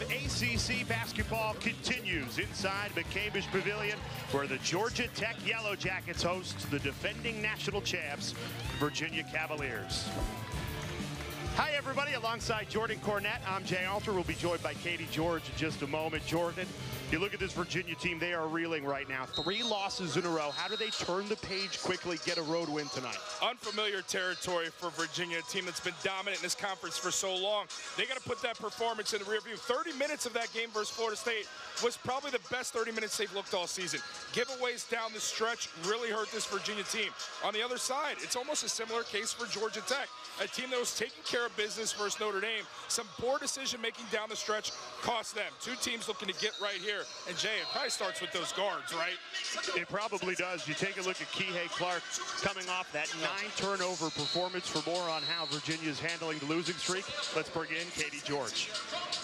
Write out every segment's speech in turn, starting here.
of ACC basketball continues inside McCamish Pavilion, where the Georgia Tech Yellow Jackets host the defending national champs, Virginia Cavaliers. Hi, everybody. Alongside Jordan Cornett, I'm Jay Alter. We'll be joined by Katie George in just a moment. Jordan, you look at this Virginia team, they are reeling right now. 3 losses in a row. How do they turn the page quickly, get a road win tonight? Unfamiliar territory for Virginia, a team that's been dominant in this conference for so long. They got to put that performance in the rear view. 30 minutes of that game versus Florida State was probably the best 30 minutes they've looked all season. Giveaways down the stretch really hurt this Virginia team. On the other side, it's almost a similar case for Georgia Tech, a team that was taking care of business versus Notre Dame. Some poor decision-making down the stretch cost them. 2 teams looking to get right here. And Jay, it probably starts with those guards, right? It probably does. You take a look at Kihei Clark coming off that 9-turnover performance. For more on how Virginia's handling the losing streak, let's bring in Katie George.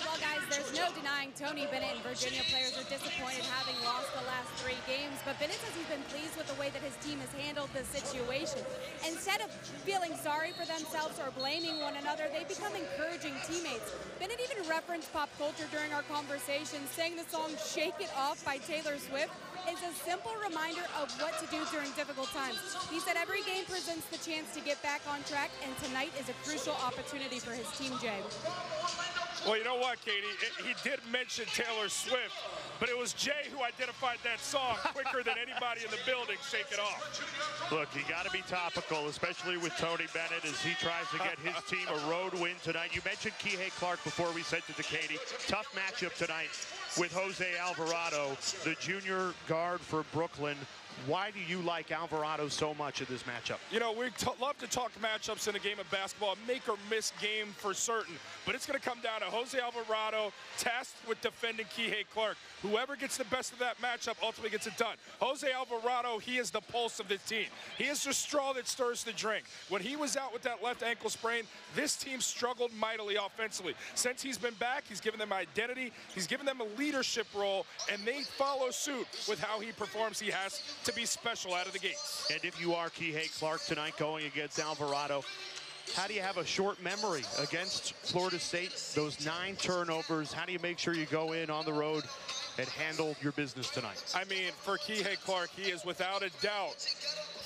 Well, guys, there's no denying Tony Bennett and Virginia players are disappointed having lost the last 3 games, but Bennett says he's been pleased with the way that his team has handled the situation. Instead of feeling sorry for themselves or blaming one another, they become encouraging teammates. Bennett even referenced pop culture during our conversation, saying the song Shake It Off by Taylor Swift is a simple reminder of what to do during difficult times. He said every game presents the chance to get back on track, and tonight is a crucial opportunity for his team, Jay. Well, you know what, Katie? He did mention Taylor Swift, but it was Jay who identified that song quicker than anybody in the building. Shake It Off. Look, you got to be topical, especially with Tony Bennett as he tries to get his team a road win tonight. You mentioned Kihei Clark before we sent it to Katie. Tough matchup tonight with Jose Alvarado, the junior guard for Brooklyn. Why do you like Alvarado so much in this matchup? You know, we love to talk matchups in a game of basketball, make or miss game for certain. But it's going to come down to Jose Alvarado tasked with defending Kihei Clark. Whoever gets the best of that matchup ultimately gets it done. Jose Alvarado, he is the pulse of this team. He is the straw that stirs the drink. When he was out with that left ankle sprain, this team struggled mightily offensively. Since he's been back, he's given them identity, he's given them a leadership role, and they follow suit with how he performs. He has to be special out of the gates. And if you are Kihei Clark tonight going against Alvarado, how do you have a short memory against Florida State? Those 9 turnovers, how do you make sure you go in on the road and handle your business tonight? I mean, for Kihei Clark, he is without a doubt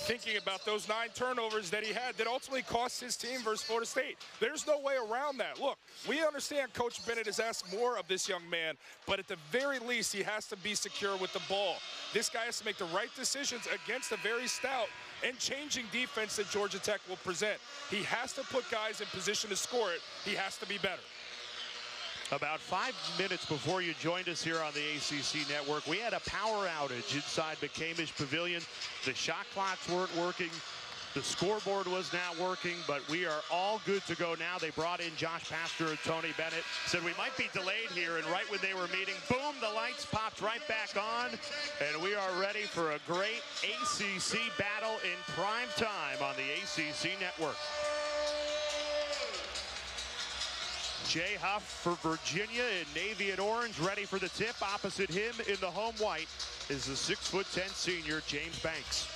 thinking about those 9 turnovers that he had that ultimately cost his team versus Florida State. There's no way around that. Look, we understand Coach Bennett has asked more of this young man, but at the very least, he has to be secure with the ball. This guy has to make the right decisions against a very stout and changing defense that Georgia Tech will present. He has to put guys in position to score it. He has to be better. About 5 minutes before you joined us here on the ACC Network, we had a power outage inside McCamish Pavilion. The shot clocks weren't working. The scoreboard was not working, but we are all good to go now. They brought in Josh Pastor and Tony Bennett. Said we might be delayed here, and right when they were meeting, boom, the lights popped right back on, and we are ready for a great ACC battle in prime time on the ACC Network. Jay Huff for Virginia in navy and orange, ready for the tip. Opposite him in the home white is the 6'10" senior, James Banks.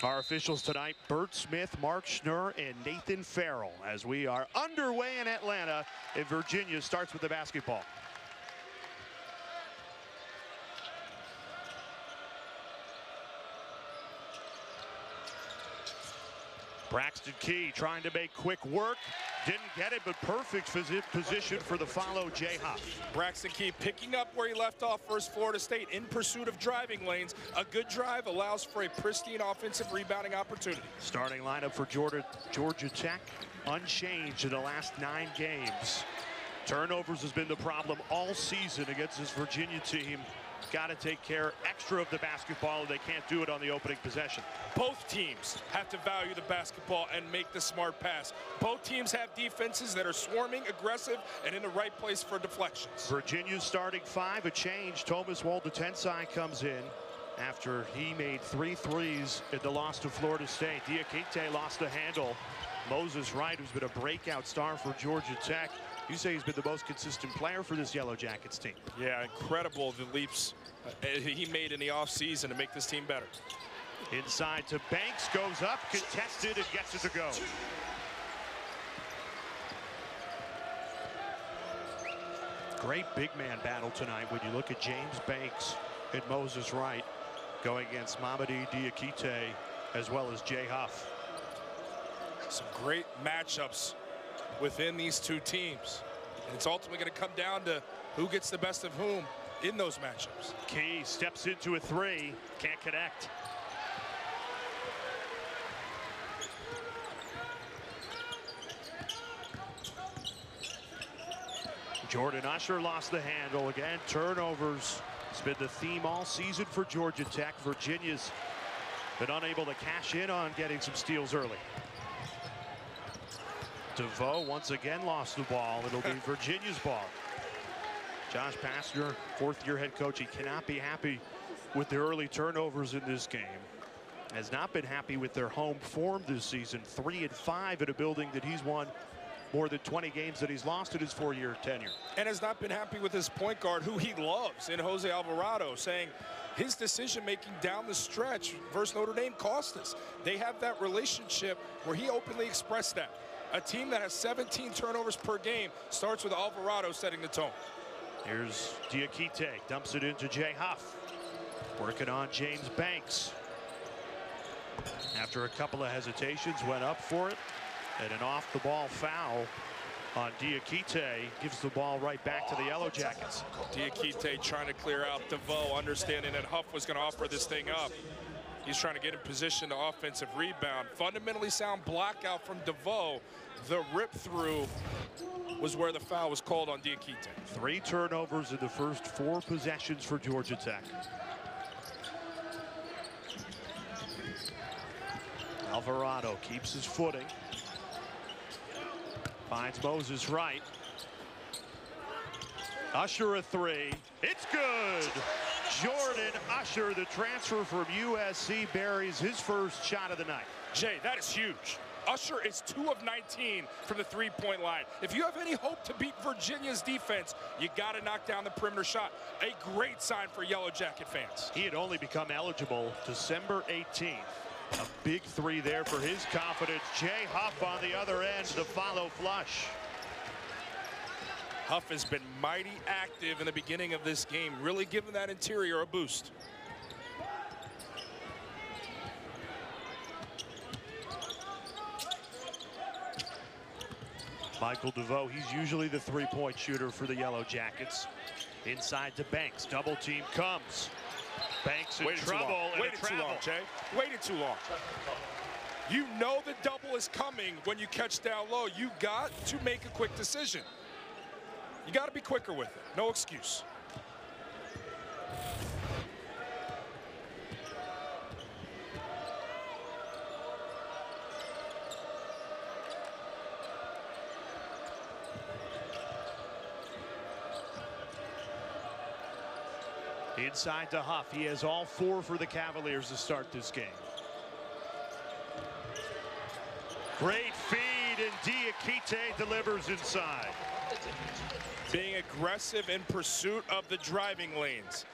Our officials tonight, Bert Smith, Mark Schnurr, and Nathan Farrell, as we are underway in Atlanta, and Virginia starts with the basketball. Braxton Key trying to make quick work. Didn't get it, but perfect position for the follow, Jay Huff. Braxton Key picking up where he left off versus Florida State in pursuit of driving lanes. A good drive allows for a pristine offensive rebounding opportunity. Starting lineup for Georgia Tech, unchanged in the last 9 games. Turnovers has been the problem all season against this Virginia team. Got to take care extra of the basketball. They can't do it on the opening possession. Both teams have to value the basketball and make the smart pass. Both teams have defenses that are swarming, aggressive, and in the right place for deflections. Virginia's starting 5, a change. Thomas Waldetensai comes in after he made 3 threes in the loss to Florida State. Diakite lost the handle. Moses Wright, who's been a breakout star for Georgia Tech. You say he's been the most consistent player for this Yellow Jackets team. Yeah, incredible the leaps he made in the offseason to make this team better. Inside to Banks, goes up, contested, and gets it to go. Great big man battle tonight when you look at James Banks and Moses Wright going against Mamadi Diakite as well as Jay Huff. Some great matchups within these two teams. And it's ultimately going to come down to who gets the best of whom in those matchups. Key steps into a three, can't connect. Jordan Usher lost the handle again. Turnovers. It's been the theme all season for Georgia Tech. Virginia's been unable to cash in on getting some steals early. DeVoe once again lost the ball. It'll be Virginia's ball. Josh Pastner, fourth-year head coach, he cannot be happy with the early turnovers in this game. Has not been happy with their home form this season. 3-5 in a building that he's won more than 20 games that he's lost in his 4-year tenure. And has not been happy with his point guard, who he loves, in Jose Alvarado, saying his decision-making down the stretch versus Notre Dame cost us. They have that relationship where he openly expressed that. A team that has 17 turnovers per game starts with Alvarado setting the tone. Here's Diakite, dumps it into Jay Huff. Working on James Banks. After a couple of hesitations, went up for it. And an off-the-ball foul on Diakite gives the ball right back to the Yellow Jackets. Diakite trying to clear out DeVoe, understanding that Huff was going to offer this thing up. He's trying to get in position to offensive rebound. Fundamentally sound blockout from DeVoe. The rip-through was where the foul was called on Diakite. 3 turnovers in the first 4 possessions for Georgia Tech. Alvarado keeps his footing. Finds Moses Wright. Usher a 3. It's good. Jordan Usher, the transfer from USC, buries his first shot of the night. Jay, that is huge. Usher is 2 of 19 from the three-point line. If you have any hope to beat Virginia's defense, you got to knock down the perimeter shot. A great sign for Yellow Jacket fans. He had only become eligible December 18th. A big 3 there for his confidence. Jay Huff on the other end, the follow flush. Huff has been mighty active in the beginning of this game, really giving that interior a boost. Michael DeVoe, he's usually the 3-point shooter for the Yellow Jackets. Inside to Banks, double team comes. Banks in trouble. Waited too long, Jay. Waited too long. You know the double is coming when you catch down low. You got to make a quick decision. You got to be quicker with it. No excuse. Inside to Huff. He has all 4 for the Cavaliers to start this game. Great feed, and Diakite delivers inside. Being aggressive in pursuit of the driving lanes.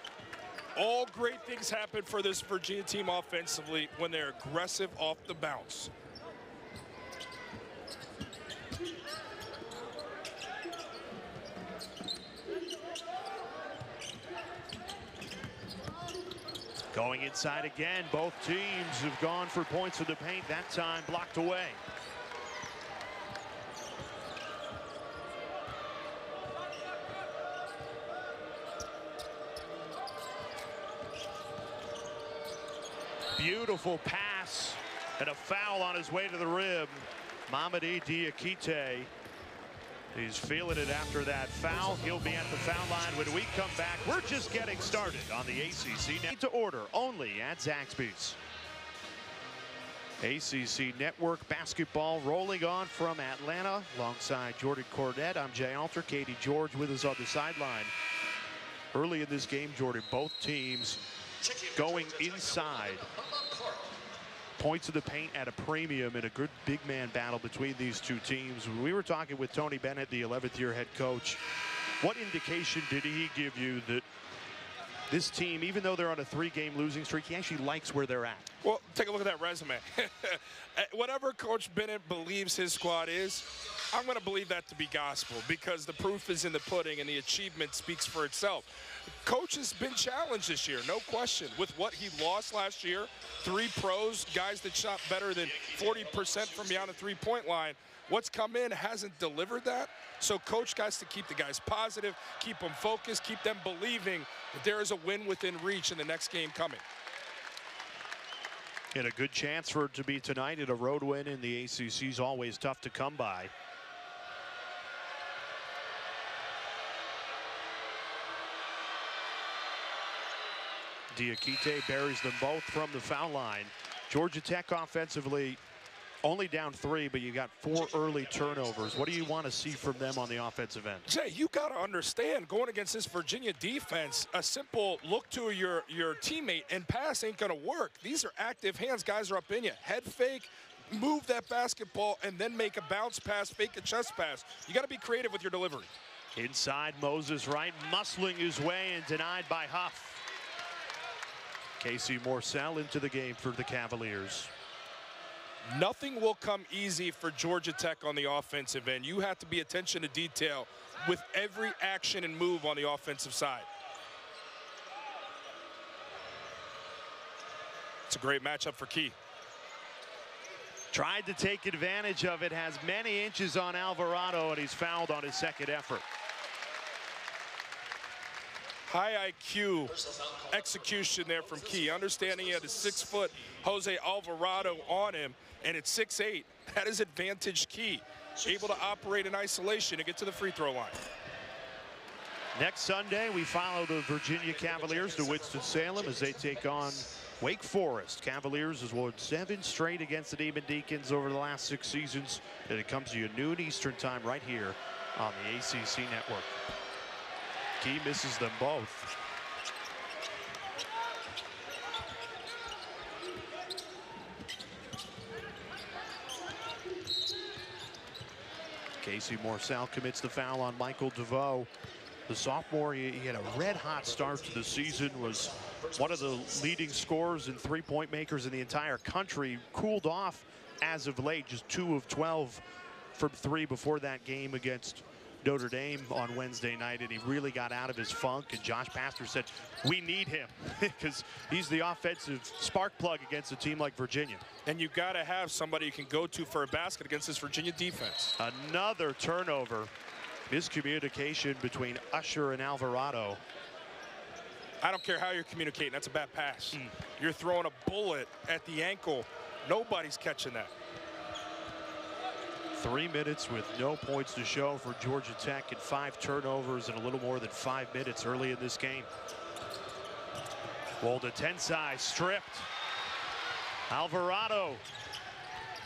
All great things happen for this Virginia team offensively when they're aggressive off the bounce. Going inside again. Both teams have gone for points in the paint. That time blocked away. Beautiful pass and a foul on his way to the rim. Mamadi Diakite. He's feeling it after that foul. He'll be at the foul line when we come back. We're just getting started on the ACC. Need to order only at Zaxby's. ACC Network basketball rolling on from Atlanta alongside Jordan Cornette. I'm Jay Alter. Katie George with us on the sideline. Early in this game, Jordan, both teams going inside. Points of the paint at a premium in a good big man battle between these two teams. We were talking with Tony Bennett, the 11th year head coach. What indication did he give you that this team, even though they're on a 3-game losing streak, he actually likes where they're at. Well, take a look at that resume. Whatever Coach Bennett believes his squad is, I'm going to believe that to be gospel, because the proof is in the pudding and the achievement speaks for itself. Coach has been challenged this year, no question, with what he lost last year. 3 pros, guys that shot better than 40% from beyond the three-point line. What's come in hasn't delivered that. So Coach has to keep the guys positive, keep them focused, keep them believing that there is a win within reach in the next game coming. And a good chance for it to be tonight. And a road win in the ACC is always tough to come by. Diakite buries them both from the foul line. Georgia Tech offensively only down 3, but you got 4 early turnovers. What do you want to see from them on the offensive end? Jay, you got to understand, going against this Virginia defense, a simple look to your teammate and pass ain't going to work. These are active hands. Guys are up in you. Head fake, move that basketball, and then make a bounce pass, fake a chest pass. You got to be creative with your delivery. Inside, Moses Wright muscling his way and denied by Huff. Casey Morsell into the game for the Cavaliers. Nothing will come easy for Georgia Tech on the offensive end. You have to be attention to detail with every action and move on the offensive side. It's a great matchup for Key. Tried to take advantage of it, has many inches on Alvarado, and he's fouled on his second effort. High IQ execution there from Key. Understanding he had a 6-foot Jose Alvarado on him, and it's 6'8". That is advantage Key. Able to operate in isolation and get to the free throw line. Next Sunday, we follow the Virginia Cavaliers to Winston-Salem as they take on Wake Forest. Cavaliers has won 7 straight against the Demon Deacons over the last 6 seasons, and it comes to you noon Eastern time right here on the ACC Network. Key misses them both. Casey Morsell commits the foul on Michael DeVoe. The sophomore, he had a red-hot start to the season, was one of the leading scorers and three-point makers in the entire country. Cooled off as of late, just 2 of 12 from 3 before that game against Notre Dame on Wednesday night, and he really got out of his funk. And Josh Pastner said, we need him because he's the offensive spark plug against a team like Virginia. And you got to have somebody you can go to for a basket against this Virginia defense. Another turnover. Miscommunication between Usher and Alvarado. I don't care how you're communicating. That's a bad pass. You're throwing a bullet at the ankle. Nobody's catching that. 3 minutes with no points to show for Georgia Tech, and 5 turnovers in a little more than 5 minutes early in this game. Woldetensai stripped. Alvarado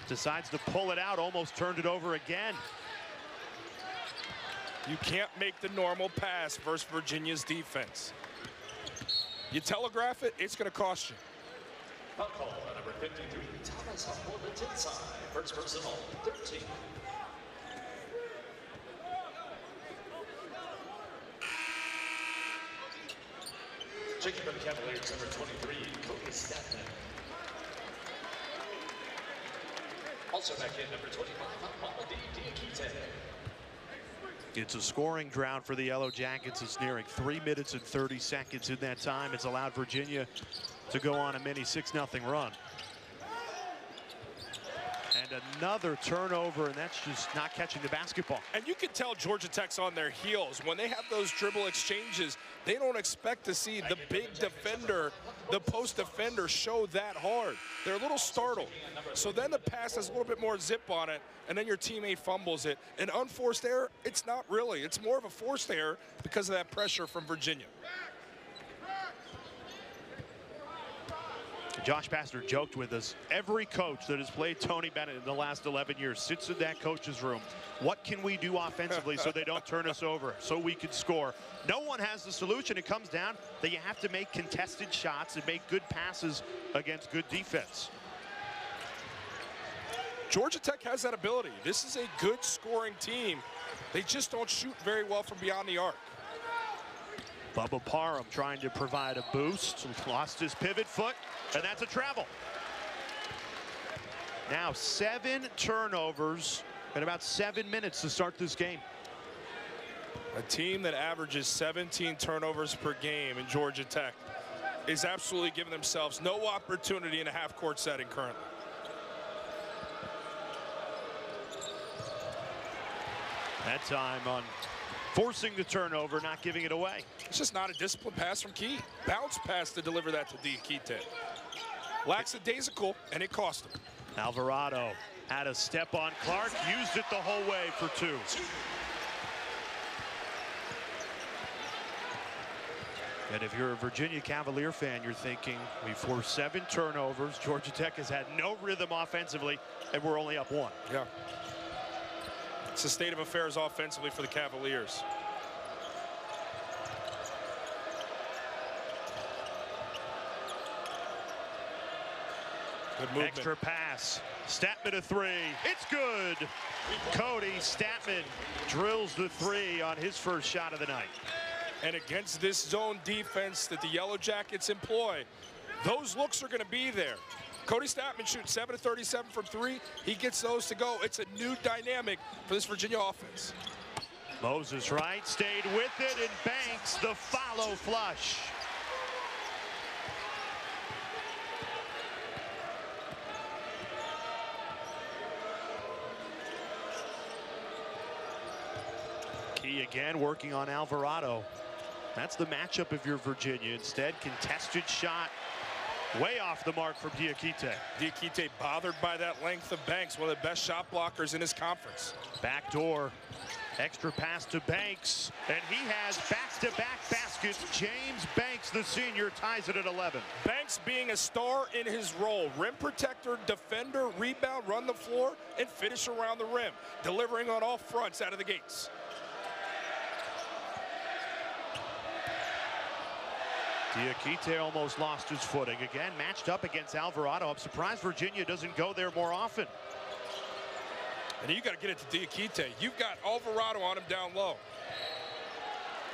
decides to pull it out, almost turned it over again. You can't make the normal pass versus Virginia's defense. You telegraph it, it's going to cost you. Foul call on number 53, Thomas Woldetensai, first personal, 13. Checking for the Cavaliers, number 23, Cody Statman. Also back in, number 25, Bobby Cremens. It's a scoring drought for the Yellow Jackets. It's nearing 3 minutes and 30 seconds. In that time, it's allowed Virginia to go on a mini 6-0 run. And another turnover, and that's just not catching the basketball. And you can tell Georgia Tech's on their heels. When they have those dribble exchanges, they don't expect to see the big defender, the post defender, show that hard. They're a little startled. So then the pass has a little bit more zip on it, and then your teammate fumbles it. An unforced error, it's not really. It's more of a forced error because of that pressure from Virginia. Josh Pastner joked with us, every coach that has played Tony Bennett in the last 11 years sits in that coach's room. What can we do offensively so they don't turn us over, so we can score? No one has the solution. It comes down that you have to make contested shots and make good passes against good defense. Georgia Tech has that ability. This is a good scoring team. They just don't shoot very well from beyond the arc. Bubba Parham trying to provide a boost. Lost his pivot foot, and that's a travel. Now 7 turnovers in about 7 minutes to start this game. A team that averages 17 turnovers per game in Georgia Tech is absolutely giving themselves no opportunity in a half-court setting currently. That time on forcing the turnover, not giving it away. It's just not a disciplined pass from Key. Bounce pass to deliver that to Diakite. Lackadaisical, and it cost him. Alvarado had a step on Clark, used it the whole way for 2. And if you're a Virginia Cavalier fan, you're thinking, we forced 7 turnovers. Georgia Tech has had no rhythm offensively, and we're only up 1. Yeah. It's the state of affairs offensively for the Cavaliers. Good movement. Extra pass. Statman a 3. It's good. Cody Statman drills the 3 on his first shot of the night. And against this zone defense that the Yellow Jackets employ, those looks are going to be there. Cody Statman shoots 7 of 37 from 3. He gets those to go. It's a new dynamic for this Virginia offense. Moses Wright stayed with it and banks the follow flush. Key again working on Alvarado. That's the matchup if you're Virginia. Instead, contested shot way off the mark from Diakite. Diakite bothered by that length of Banks, one of the best shot blockers in his conference. Backdoor, extra pass to Banks, and he has back-to-back baskets. James Banks, the senior, ties it at 11. Banks being a star in his role. Rim protector, defender, rebound, run the floor, and finish around the rim. Delivering on all fronts out of the gates. Diakite almost lost his footing. Again, matched up against Alvarado. I'm surprised Virginia doesn't go there more often. And you got to get it to Diakite. You've got Alvarado on him down low.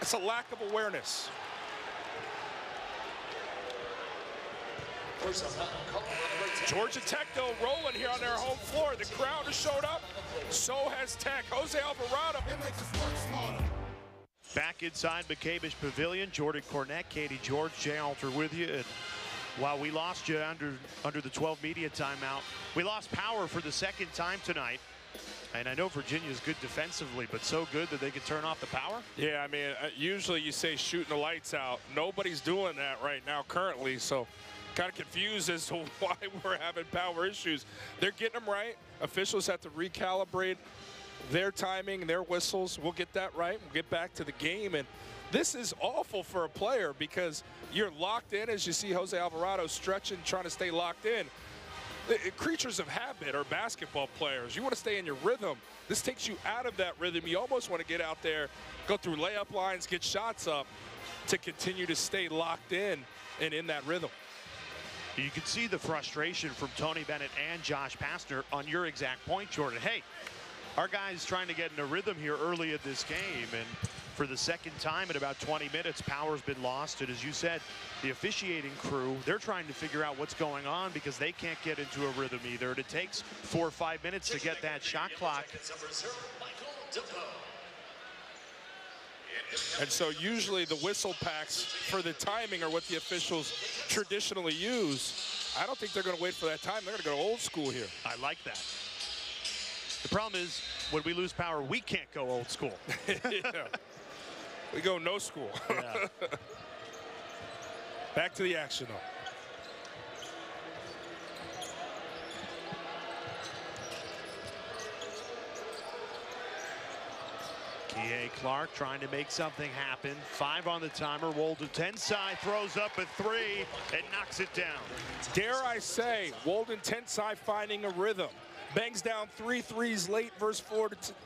It's a lack of awareness. Georgia Tech, though, rolling here on their home floor. The crowd has showed up. So has Tech. Jose Alvarado. Back inside McCamish Pavilion, Jordan Cornette, Katie George, Jay Alter with you. And while we lost you under the 12 media timeout, we lost power for the second time tonight. And I know Virginia's good defensively, but so good that they can turn off the power? Yeah, I mean, usually you say shooting the lights out. Nobody's doing that right now currently, so kind of confused as to why we're having power issues. They're getting them right. Officials have to recalibrate their timing, their whistles. We'll get that right. We'll get back to the game. And this is awful for a player because you're locked in as you see Jose Alvarado stretching, trying to stay locked in. Creatures of habit are basketball players. You want to stay in your rhythm. This takes you out of that rhythm. You almost want to get out there, go through layup lines, get shots up to continue to stay locked in and in that rhythm. You can see the frustration from Tony Bennett and Josh Pastner on your exact point, Jordan. Hey, our guys trying to get in a rhythm here early in this game, and for the second time in about 20 minutes, power's been lost. And as you said, the officiating crew, they're trying to figure out what's going on because they can't get into a rhythm either. And it takes 4 or 5 minutes to get that shot clock. And so usually the whistle packs for the timing are what the officials traditionally use. I don't think they're going to wait for that time. They're going to go old school here. I like that. The problem is, when we lose power, we can't go old school. Yeah. We go no school. Yeah. Back to the action, though. Kihei Clark trying to make something happen. 5 on the timer. Walden Tensai throws up a 3 and knocks it down. Dare I say, Walden Tensai finding a rhythm. Bangs down 3 threes late versus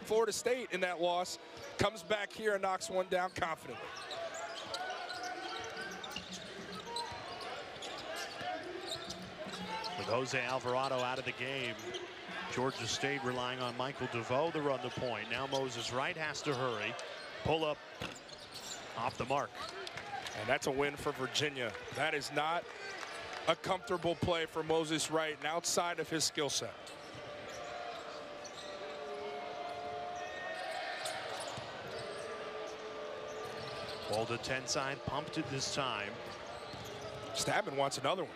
Florida State in that loss. Comes back here and knocks one down confidently. With Jose Alvarado out of the game, Georgia State relying on Michael DeVoe to run the point. Now Moses Wright has to hurry. Pull up off the mark. And that's a win for Virginia. That is not a comfortable play for Moses Wright and outside of his skill set. Ball to 10 side, pumped it this time. Stabman wants another one.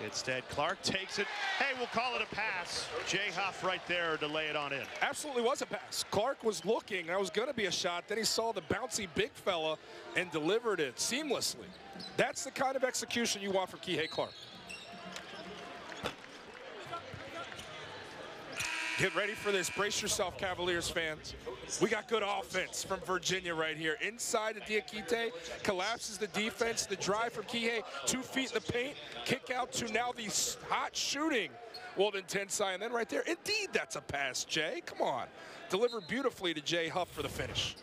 Instead, Clark takes it. Hey, we'll call it a pass. Jay Huff right there to lay it on in. Absolutely was a pass. Clark was looking. That was going to be a shot. Then he saw the bouncy big fella and delivered it seamlessly. That's the kind of execution you want from Kihei Clark. Get ready for this. Brace yourself, Cavaliers fans. We got good offense from Virginia right here. Inside the Diakite, collapses the defense. The drive from Kihei, 2 feet in the paint. Kick out to now the hot shooting Walden Tensai. And then right there, indeed, that's a pass, Jay. Come on. Delivered beautifully to Jay Huff for the finish.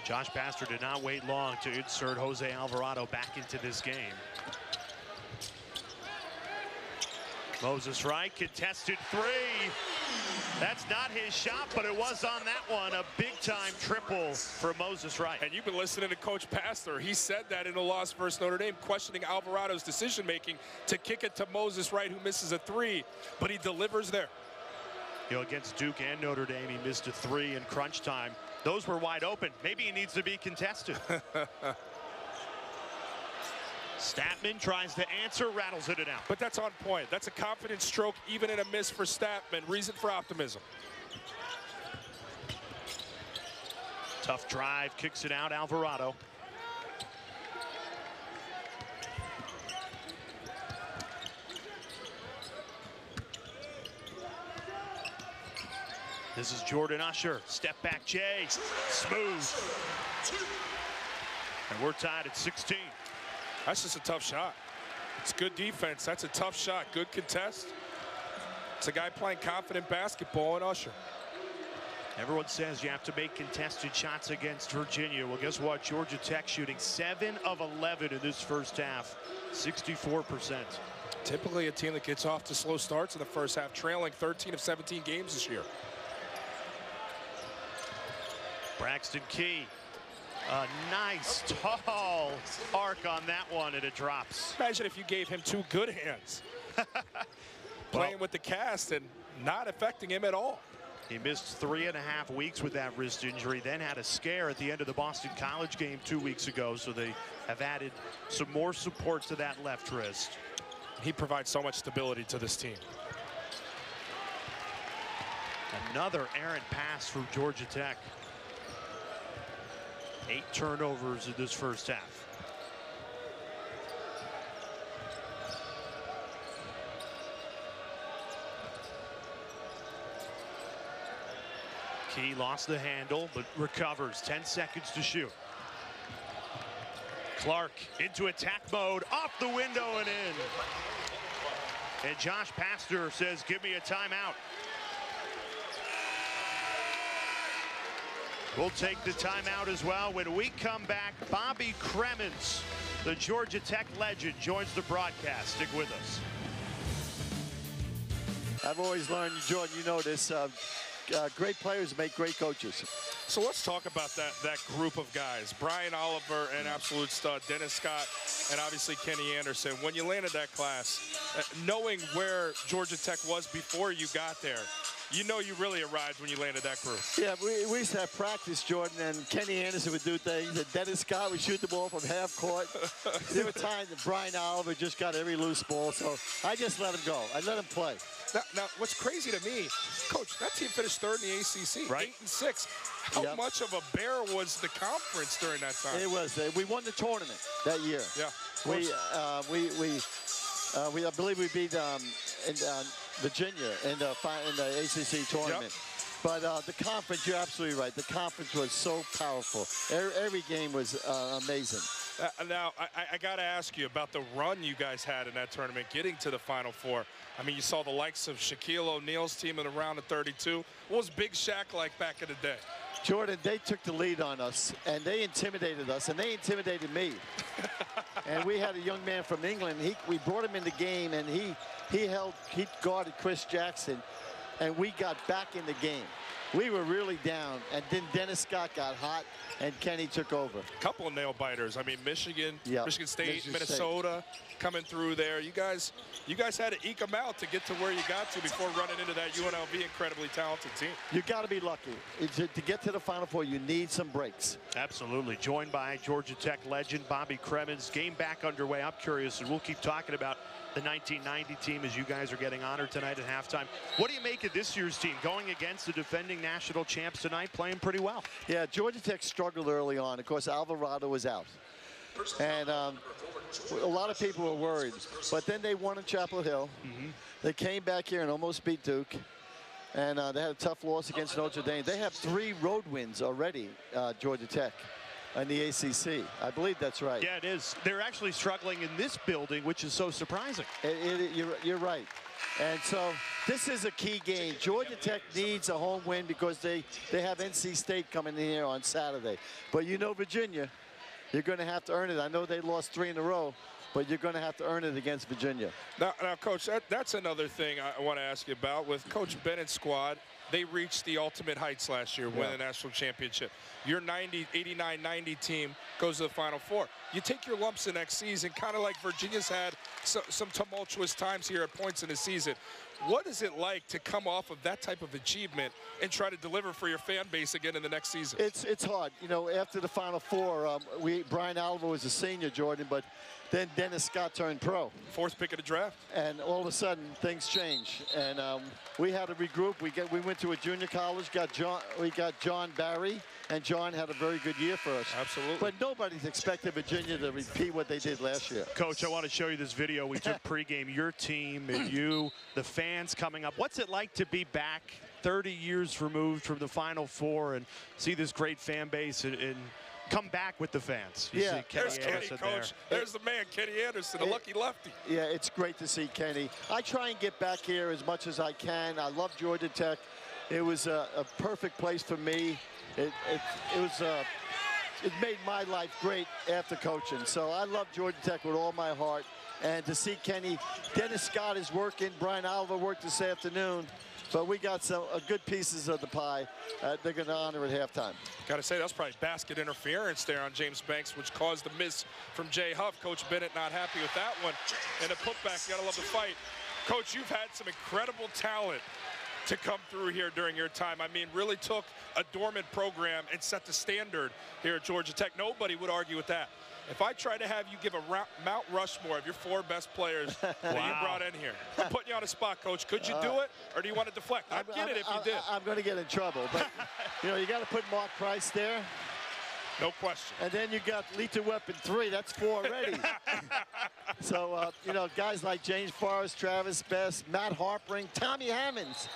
Josh Pastor did not wait long to insert Jose Alvarado back into this game. Moses Wright, contested 3. That's not his shot, but it was on that one. A big-time triple for Moses Wright. And you've been listening to Coach Pastor. He said that in a loss versus Notre Dame, questioning Alvarado's decision-making to kick it to Moses Wright, who misses a 3, but he delivers there. You know, against Duke and Notre Dame, he missed a 3 in crunch time. Those were wide open. Maybe he needs to be contested. Statman tries to answer, rattles it out. But that's on point. That's a confident stroke, even in a miss for Statman. Reason for optimism. Tough drive, kicks it out, Alvarado. This is Jordan Usher. Step back, Jay. Smooth. And we're tied at 16. That's just a tough shot. It's good defense. That's a tough shot. Good contest. It's a guy playing confident basketball in Usher. Everyone says you have to make contested shots against Virginia. Well, guess what? Georgia Tech shooting 7 of 11 in this first half, 64%. Typically a team that gets off to slow starts in the first half, trailing 13 of 17 games this year. Braxton Key. A nice tall arc on that one, and it drops. Imagine if you gave him 2 good hands. Playing with the cast and not affecting him at all. He missed 3.5 weeks with that wrist injury, then had a scare at the end of the Boston College game 2 weeks ago, so they have added some more support to that left wrist. He provides so much stability to this team. Another errant pass from Georgia Tech. 8 turnovers in this first half. Key lost the handle, but recovers. 10 seconds to shoot. Clark into attack mode, off the window and in. And Josh Pastor says, give me a timeout. We'll take the timeout as well. When we come back, Bobby Cremens, the Georgia Tech legend, joins the broadcast. Stick with us. I've always learned, Jordan, you know this, great players make great coaches. So let's talk about that group of guys. Brian Oliver, an absolute stud. Dennis Scott, and obviously Kenny Anderson. When you landed that class, knowing where Georgia Tech was before you got there, you know you really arrived when you landed that group. Yeah, we used to have practice, Jordan, and Kenny Anderson would do things, and Dennis Scott would shoot the ball from half court. There were times that Brian Oliver just got every loose ball, so I just let him go. I let him play. Now, what's crazy to me, Coach, that team finished 3rd in the ACC, right? 8-6. How much of a bear was the conference during that time? It was. We won the tournament that year. Yeah. I believe we beat Virginia in the ACC tournament. Yep. But the conference, you're absolutely right. The conference was so powerful. Every game was amazing. Now, I got to ask you about the run you guys had in that tournament, getting to the Final Four. I mean, you saw the likes of Shaquille O'Neal's team in the round of 32. What was Big Shaq like back in the day? Jordan, they took the lead on us, and they intimidated us, and they intimidated me. And we had a young man from England. We brought him in the game, and he guarded Chris Jackson, and we got back in the game. we were really down. And then Dennis Scott got hot, and Kenny took over. A couple of nail biters. I mean, Michigan, Yep. Michigan State, Michigan Minnesota coming through there. You guys had to eke them out to get to where you got to before running into that UNLV incredibly talented team. You got to be lucky. To get to the Final Four, you need some breaks. Absolutely. Joined by Georgia Tech legend Bobby Cremens. Game back underway. I'm curious, and we'll keep talking about the 1990 team as you guys are getting honored tonight at halftime. What do you make of this year's team going against the defending national champs tonight, playing pretty well? Yeah, Georgia Tech struggled early on. Of course, Alvarado was out. And a lot of people were worried. But then they won in Chapel Hill. They came back here and almost beat Duke. And they had a tough loss against Notre Dame. They have 3 road wins already, Georgia Tech, in the ACC. I believe that's right. Yeah, it is. They're actually struggling in this building, which is so surprising. You're right. And so this is a key game. Georgia Tech needs a home win because they have NC State coming in here on Saturday. But you know Virginia, you're going to have to earn it. I know they lost 3 in a row, but you're going to have to earn it against Virginia. Now Coach, that's another thing I want to ask you about. With Coach Bennett's squad, they reached the ultimate heights last year, winning the national championship. Your 89-90 team goes to the Final Four. You take your lumps in next season, kind of like Virginia's had some tumultuous times here at points in the season. What is it like to come off of that type of achievement and try to deliver for your fan base again in the next season? It's hard. You know, after the Final Four, Brian Alva was a senior, Jordan, but then Dennis Scott turned pro. 4th pick of the draft. And all of a sudden, things changed. And we had to regroup. We went to a junior college, we got John Barry, and John had a very good year for us. Absolutely. But nobody's expected Virginia to repeat what they did last year. Coach, I want to show you this video we took pregame. Your team and you, the fans coming up. What's it like to be back 30 years removed from the Final Four and see this great fan base and come back with the fans? You see there's Kenny, Coach. There's the man, Kenny Anderson, a lucky lefty. Yeah, it's great to see Kenny. I try and get back here as much as I can. I love Georgia Tech. It was a perfect place for me. It made my life great after coaching. So I love Georgia Tech with all my heart. And to see Kenny, Dennis Scott is working. Brian Alva worked this afternoon. But we got some good pieces of the pie. They're going to honor at halftime. Got to say, that's probably basket interference there on James Banks, which caused the miss from Jay Huff. Coach Bennett not happy with that one. And a putback, you got to love the fight. Coach, you've had some incredible talent to come through here during your time. I mean, really took a dormant program and set the standard here at Georgia Tech. Nobody would argue with that. If I try to have you give a Mount Rushmore of your 4 best players that you brought in here, I'm putting you on the spot, Coach. Could you do it, or do you want to deflect? I'd get it if you did. I'm going to get in trouble, but you know, you got to put Mark Price there. No question. And then you got Lethal Weapon 3. That's 4 already. So, you know, guys like James Forrest, Travis Best, Matt Harpering, Tommy Hammonds.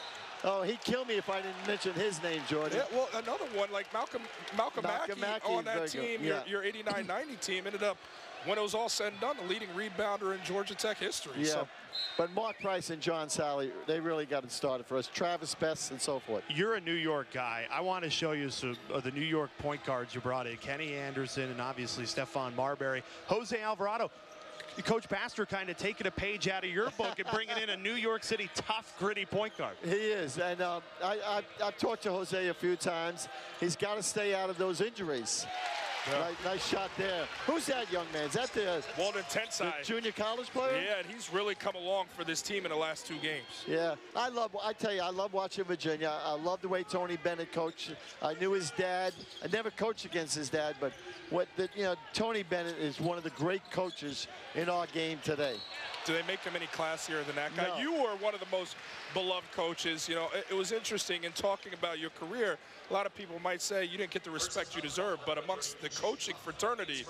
Oh, he'd kill me if I didn't mention his name, Jordan. Yeah, well, another one like Malcolm Mackey on that team, your 89-90 team, ended up, when it was all said and done, the leading rebounder in Georgia Tech history. Yeah, so. But Mark Price and John Sally, they really got it started for us. Travis Best and so forth. You're a New York guy. I want to show you some of the New York point guards you brought in. Kenny Anderson and obviously Stephon Marbury. Jose Alvarado. Coach Pastor kind of taking a page out of your book and bringing in a New York City tough, gritty point guard. He is, and I've talked to Jose a few times. He's got to stay out of those injuries. Yeah. Nice shot there. Who's that young man? Is that the Walden Tensai, the junior college player? Yeah, and he's really come along for this team in the last 2 games. Yeah, I tell you, I love watching Virginia. I love the way Tony Bennett coached. I knew his dad. I never coached against his dad, but Tony Bennett is one of the great coaches in our game today. Do they make him any classier than that guy? No. You were one of the most beloved coaches. You know, it was interesting in talking about your career. A lot of people might say you didn't get the respect you deserve, but amongst the coaching fraternity,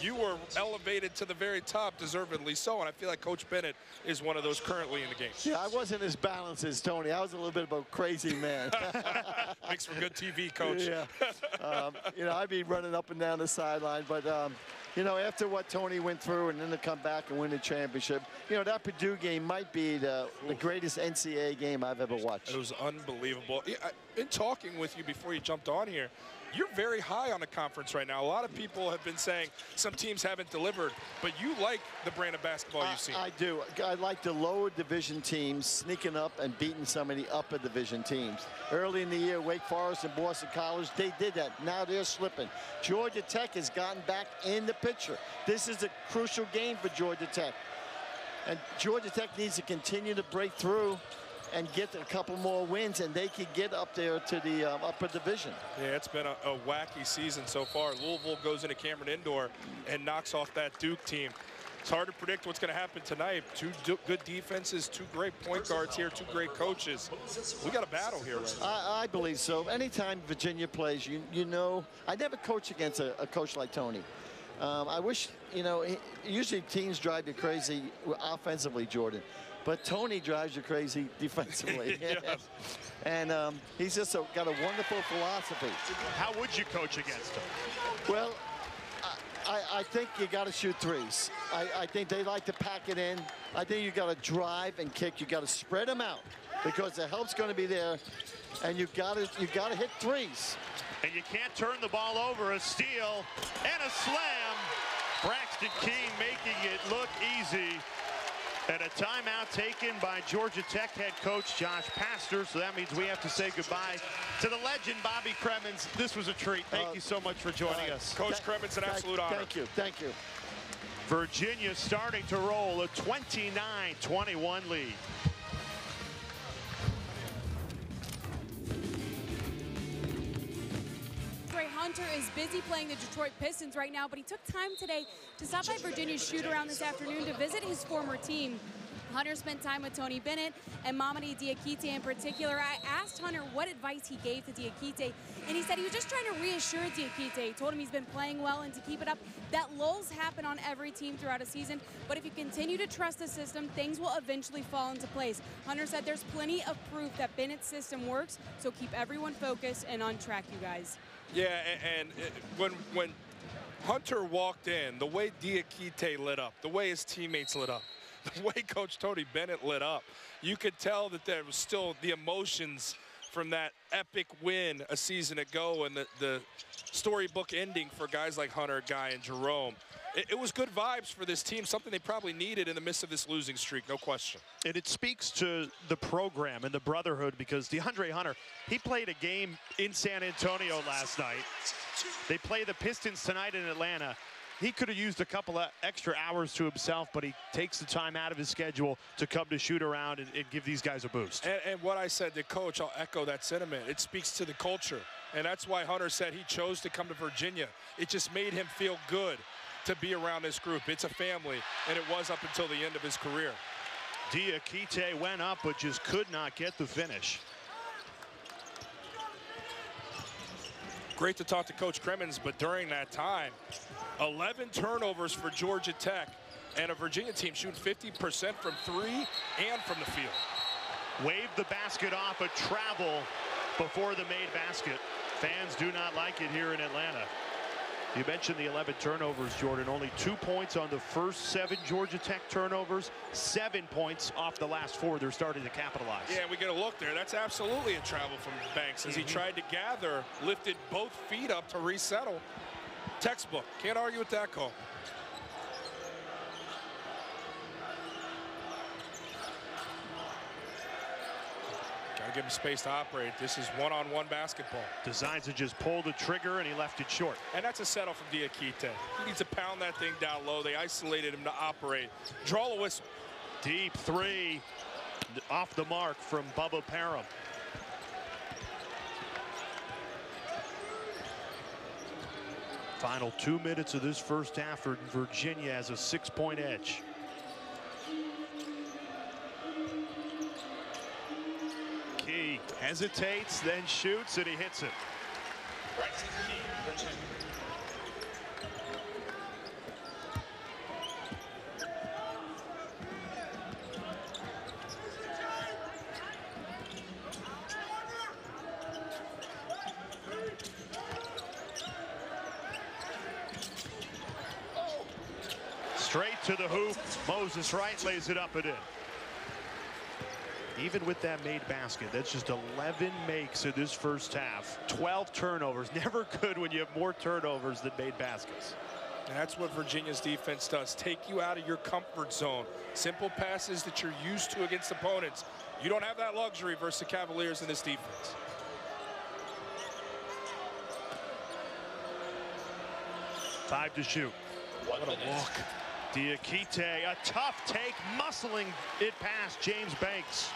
you were elevated to the very top, deservedly so. And I feel like Coach Bennett is one of those currently in the game. Yeah, I wasn't as balanced as Tony. I was a little bit of a crazy man. Makes for good TV, Coach. Yeah. You know, I'd be running up and down the sideline, but you know, after what Tony went through and then to come back and win the championship, you know, that Purdue game might be the greatest NCAA game I've ever watched. It was unbelievable. In talking with you before you jumped on here, you're very high on the conference right now. A lot of people have been saying some teams haven't delivered, but you like the brand of basketball you've seen. I do. I like the lower division teams sneaking up and beating some of the upper division teams. Early in the year, Wake Forest and Boston College, they did that. Now they're slipping. Georgia Tech has gotten back in the picture. This is a crucial game for Georgia Tech. And Georgia Tech needs to continue to break through and get a couple more wins, and they could get up there to the upper division. Yeah, it's been a wacky season so far. Louisville goes into Cameron Indoor and knocks off that Duke team. It's hard to predict what's going to happen tonight. Two good defenses, two great point guards here, two great coaches. We got a battle here right now. I believe so. Anytime Virginia plays, you know, I never coach against a coach like Tony. I wish, you know, usually teams drive you crazy offensively, Jordan. But Tony drives you crazy defensively. Yes. And he's just got a wonderful philosophy. How would you coach against him? Well, I think you got to shoot threes. I think they like to pack it in. I think you got to drive and kick. You got to spread them out because the help's going to be there, and you got to hit threes. And you can't turn the ball over. A steal and a slam. Braxton Keene making it look easy. And a timeout taken by Georgia Tech head coach Josh Pastner. So that means we have to say goodbye to the legend, Bobby Cremens. This was a treat. Thank you so much for joining us. Coach Cremens, an absolute honor. Thank you. Thank you. Virginia starting to roll a 29-21 lead. Hunter is busy playing the Detroit Pistons right now, but he took time today to stop by Virginia's shoot-around this afternoon to visit his former team. Hunter spent time with Tony Bennett and Mamadi Diakite in particular. I asked Hunter what advice he gave to Diakite, and he said he was just trying to reassure Diakite. He told him he's been playing well and to keep it up, that lulls happen on every team throughout a season, but if you continue to trust the system, things will eventually fall into place. Hunter said there's plenty of proof that Bennett's system works, so keep everyone focused and on track, you guys. Yeah, and when Hunter walked in, the way Diakite lit up, the way his teammates lit up, the way Coach Tony Bennett lit up, you could tell that there was still the emotions from that epic win a season ago and the storybook ending for guys like Hunter, Guy, and Jerome. It was good vibes for this team, something they probably needed in the midst of this losing streak, no question. And it speaks to the program and the brotherhood because DeAndre Hunter, he played a game in San Antonio last night. They play the Pistons tonight in Atlanta. He could have used a couple of extra hours to himself, but he takes the time out of his schedule to come to shoot around and give these guys a boost. And what I said to Coach, I'll echo that sentiment. It speaks to the culture. And that's why Hunter said he chose to come to Virginia. It just made him feel good to be around this group. It's a family, and it was up until the end of his career. Diakite went up, but just could not get the finish. Great to talk to Coach Cremens, but during that time, 11 turnovers for Georgia Tech, and a Virginia team shooting 50% from three and from the field. Waved the basket off a travel before the made basket. Fans do not like it here in Atlanta. You mentioned the 11 turnovers, Jordan. Only 2 points on the first 7 Georgia Tech turnovers, 7 points off the last 4. They're starting to capitalize. Yeah, we get a look there. That's absolutely a travel from Banks as he tried to gather, lifted both feet up to resettle. Textbook. Can't argue with that call. Gotta give him space to operate. This is one-on-one basketball. Decides to just pull the trigger, and he left it short. And that's a settle from Diakite. He needs to pound that thing down low. They isolated him to operate. Draw a whistle. Deep three off the mark from Bubba Parham. Final 2 minutes of this first half for Virginia has a 6-point edge. Key hesitates, then shoots, and he hits it. Straight to the hoop. Moses Wright lays it up and in. Even with that made basket, that's just 11 makes in this first half. 12 turnovers. Never good when you have more turnovers than made baskets. That's what Virginia's defense does. Take you out of your comfort zone. Simple passes that you're used to against opponents. You don't have that luxury versus the Cavaliers in this defense. Five to shoot. What a walk. Diakite, a tough take, muscling it past James Banks.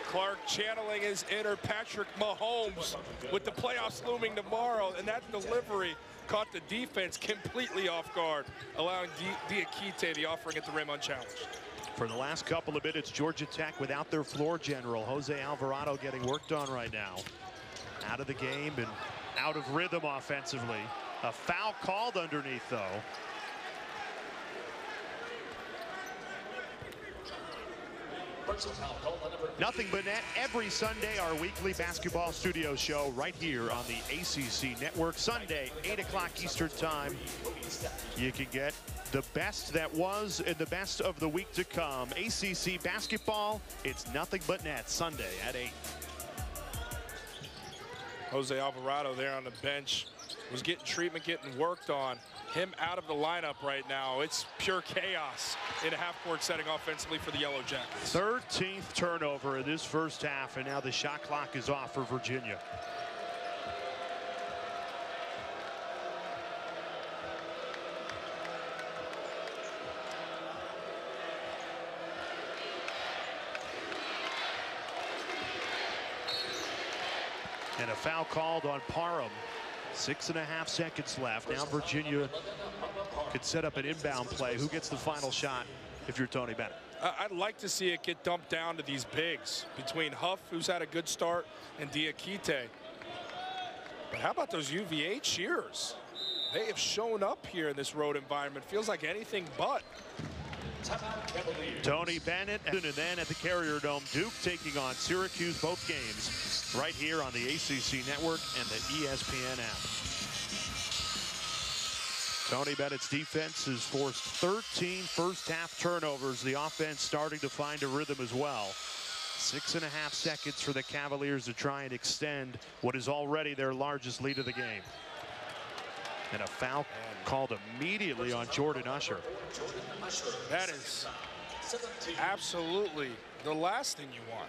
Clark channeling his inner Patrick Mahomes with the playoffs looming tomorrow, and that delivery caught the defense completely off guard, allowing Diakite the offering at the rim unchallenged. For the last couple of minutes, Georgia Tech without their floor general, Jose Alvarado, getting worked on right now. Out of the game and out of rhythm offensively. A foul called underneath, though. Nothing but net every Sunday, our weekly basketball studio show right here on the ACC Network. Sunday, 8 o'clock Eastern Time. You can get the best that was and the best of the week to come. ACC basketball, it's nothing but net, Sunday at 8. Jose Alvarado there on the bench was getting treatment, getting worked on. Him out of the lineup right now. It's pure chaos in a half-court setting offensively for the Yellow Jackets. 13th turnover in this first half, and now the shot clock is off for Virginia. And a foul called on Parham. 6.5 seconds left. Now Virginia could set up an inbound play. Who gets the final shot if you're Tony Bennett? I'd like to see it get dumped down to these bigs between Huff, who's had a good start, and Diakite. But how about those UVA cheers? They have shown up here in this road environment. Feels like anything but. Tony Bennett, and then at the Carrier Dome, Duke taking on Syracuse, both games right here on the ACC Network and the ESPN app. Tony Bennett's defense has forced 13 first-half turnovers. The offense starting to find a rhythm as well. 6.5 seconds for the Cavaliers to try and extend what is already their largest lead of the game. And a foul called immediately on Jordan Usher. That is absolutely the last thing you want.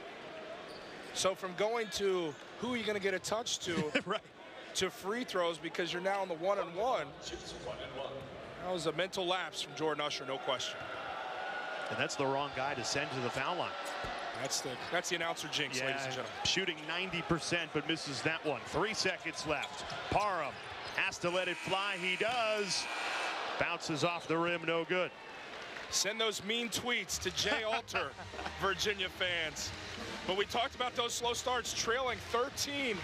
So from going to who are you going to get a touch to, right, to free throws because you're now on the 1-on-1. That was a mental lapse from Jordan Usher, no question. And that's the wrong guy to send to the foul line. That's the announcer jinx, ladies and gentlemen. Shooting 90% but misses that one. 3 seconds left. Parham has to let it fly. He does. Bounces off the rim, no good. Send those mean tweets to Jay Alter, Virginia fans. But we talked about those slow starts, trailing 13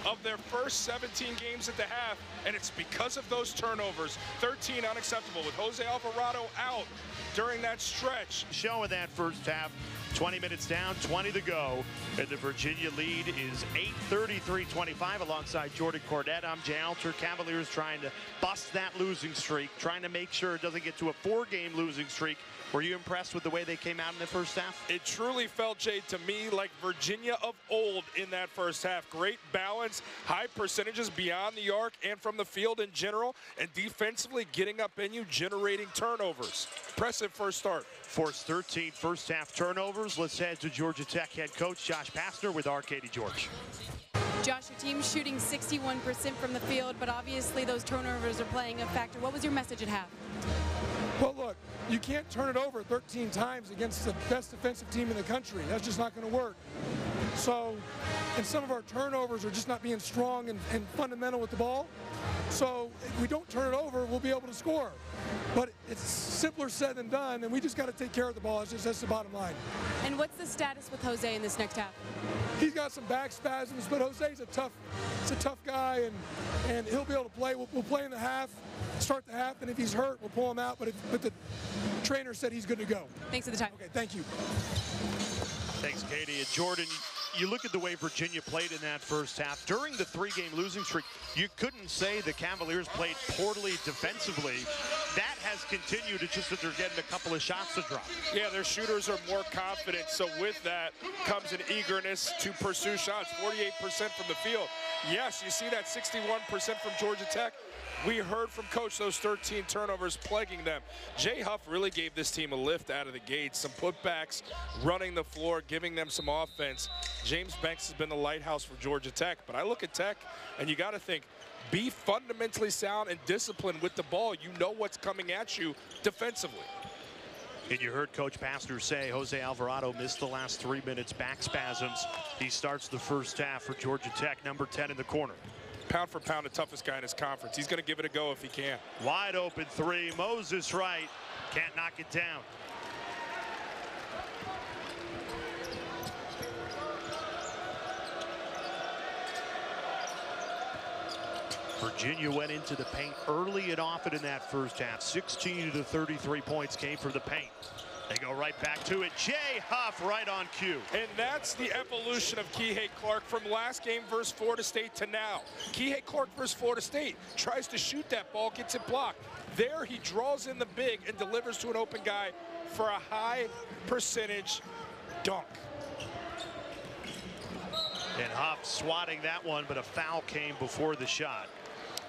of their first 17 games at the half, and it's because of those turnovers. 13 unacceptable with Jose Alvarado out during that stretch. Show in that first half. 20 minutes down, 20 to go, and the Virginia lead is 8-33-25 alongside Jordan Cornette. I'm Jay Alter. Cavaliers trying to bust that losing streak, trying to make sure it doesn't get to a 4-game losing streak. Were you impressed with the way they came out in the first half? It truly felt, Jay, to me like Virginia of old in that first half. Great balance, high percentages beyond the arc and from the field in general, and defensively getting up in you, generating turnovers. Impressive first start. Forced 13 first half turnovers. Let's head to Georgia Tech head coach Josh Pastner with our Katie George. Josh, your team's shooting 61% from the field, but obviously those turnovers are playing a factor. What was your message at half? Well, look, you can't turn it over 13 times against the best defensive team in the country. That's just not going to work. So, and some of our turnovers are just not being strong and fundamental with the ball. So if we don't turn it over, we'll be able to score. But it's simpler said than done, and we just got to take care of the ball. That's the bottom line. And what's the status with Jose in this next half? He's got some back spasms, but Jose's a tough guy, and he'll be able to play. We'll play in the half, start the half, and if he's hurt, we'll pull him out. But the trainer said he's good to go. Thanks for the time. Okay, thank you. Thanks, Katie. And Jordan, you look at the way Virginia played in that first half. During the 3-game losing streak, you couldn't say the Cavaliers played poorly defensively. That has continued. It's just that they're getting a couple of shots to drop. Yeah, their shooters are more confident. So with that comes an eagerness to pursue shots. 48% from the field. Yes, you see that 61% from Georgia Tech. We heard from Coach those 13 turnovers plaguing them. Jay Huff really gave this team a lift out of the gate. Some putbacks, running the floor, giving them some offense. James Banks has been the lighthouse for Georgia Tech. But I look at Tech, and you got to think, be fundamentally sound and disciplined with the ball. You know what's coming at you defensively. And you heard Coach Pastner say Jose Alvarado missed the last 3 minutes, back spasms. He starts the first half for Georgia Tech, number 10 in the corner. Pound for pound, the toughest guy in his conference. He's going to give it a go if he can. Wide open 3, Moses Wright can't knock it down. Virginia went into the paint early and often in that first half. 16 to 33 points came from the paint. They go right back to it. Jay Huff right on cue. And that's the evolution of Kihei Clark from last game versus Florida State to now. Kihei Clark versus Florida State tries to shoot that ball, gets it blocked. There he draws in the big and delivers to an open guy for a high percentage dunk. And Huff swatting that one, but a foul came before the shot.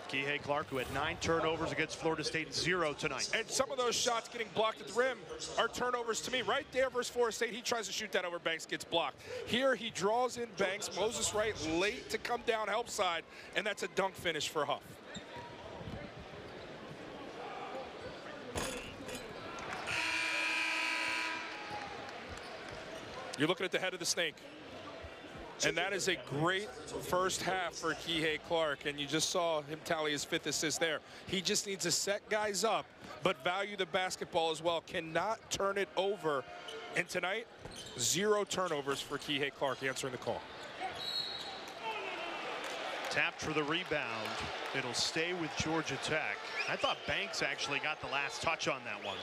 Kihei Clark, who had 9 turnovers against Florida State, 0 tonight. And some of those shots getting blocked at the rim are turnovers to me. Right there versus Florida State, he tries to shoot that over Banks, gets blocked. Here he draws in Banks, Moses Wright late to come down help side, and that's a dunk finish for Huff. You're looking at the head of the snake. And that is a great first half for Kihei Clark, and you just saw him tally his 5th assist there. He just needs to set guys up, but value the basketball as well. Cannot turn it over. And tonight, 0 turnovers for Kihei Clark answering the call. Tapped for the rebound. It'll stay with Georgia Tech. I thought Banks actually got the last touch on that one.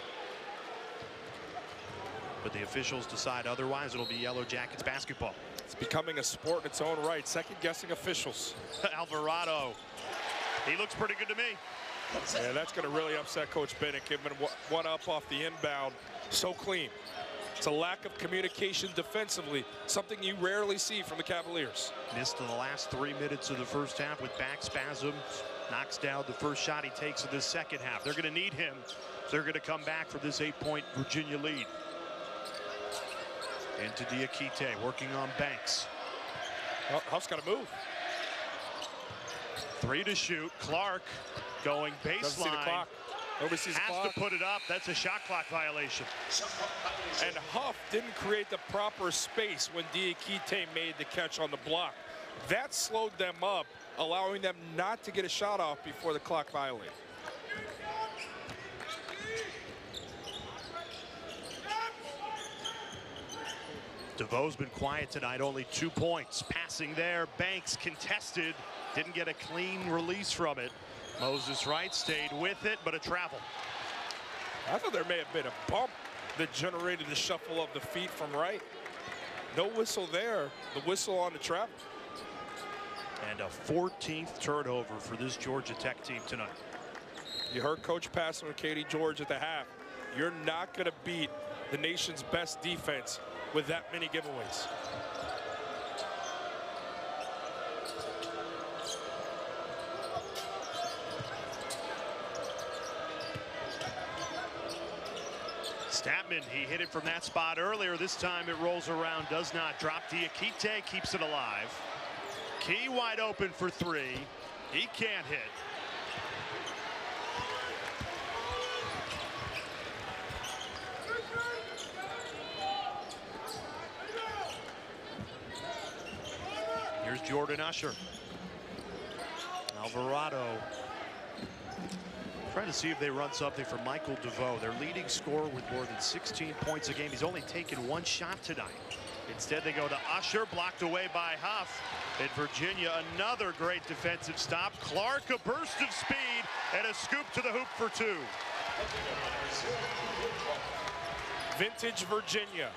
But the officials decide otherwise. It'll be Yellow Jackets basketball. It's becoming a sport in its own right. Second-guessing officials. Alvarado. He looks pretty good to me. Yeah, that's going to really upset Coach Bennett, giving him one up off the inbound. So clean. It's a lack of communication defensively, something you rarely see from the Cavaliers. Missed in the last 3 minutes of the first half with back spasms. Knocks down the first shot he takes in the second half. They're going to need him. They're going to come back from this 8-point Virginia lead. Into Diakite, working on Banks. Well, Huff's got to move. 3 to shoot. Clark going baseline. Doesn't see the clock. Nobody sees the clock. Has to put it up. That's a shot clock violation. And Huff didn't create the proper space when Diakite made the catch on the block. That slowed them up, allowing them not to get a shot off before the clock violated. DeVoe's been quiet tonight, only 2 points. Passing there, Banks contested, didn't get a clean release from it. Moses Wright stayed with it, but a travel. I thought there may have been a bump that generated the shuffle of the feet from Wright. No whistle there, the whistle on the travel. And a 14th turnover for this Georgia Tech team tonight. You heard Coach Pastner and Katie George at the half. You're not going to beat the nation's best defense with that many giveaways. Statman, he hit it from that spot earlier. This time it rolls around, does not drop. Diakite keeps it alive. Key wide open for 3. He can't hit. Here's Jordan Usher. Alvarado. Trying to see if they run something for Michael DeVoe, their leading scorer with more than 16 points a game. He's only taken 1 shot tonight. Instead, they go to Usher, blocked away by Huff. And Virginia, another great defensive stop. Clark, a burst of speed, and a scoop to the hoop for 2. Vintage Virginia.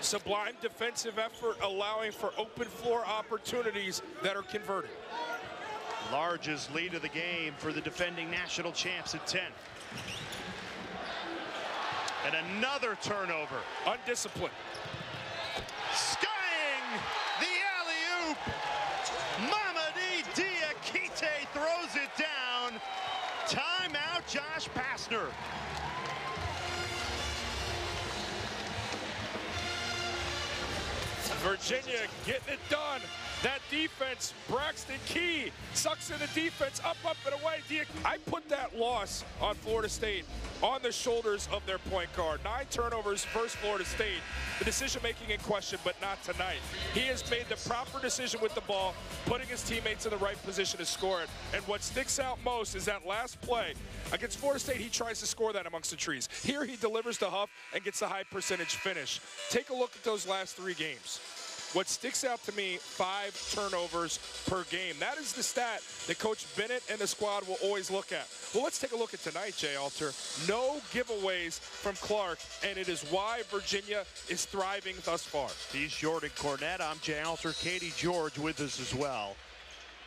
Sublime defensive effort, allowing for open floor opportunities that are converted. Largest lead of the game for the defending national champs at 10. And another turnover. Undisciplined. Skying the alley-oop. Mamadi Diakite throws it down. Timeout, Josh Pastner. Virginia getting it done. That defense, Braxton Key sucks in the defense, up, and away. I put that loss on Florida State on the shoulders of their point guard. 9 turnovers versus Florida State. The decision-making in question, but not tonight. He has made the proper decision with the ball, putting his teammates in the right position to score it. And what sticks out most is that last play. Against Florida State, he tries to score that amongst the trees. Here, he delivers to Huff and gets the high percentage finish. Take a look at those last 3 games. What sticks out to me, 5 turnovers per game. That is the stat that Coach Bennett and the squad will always look at. Well, let's take a look at tonight, Jay Alter. No giveaways from Clark, and it is why Virginia is thriving thus far. He's Jordan Cornette. I'm Jay Alter. Katie George with us as well.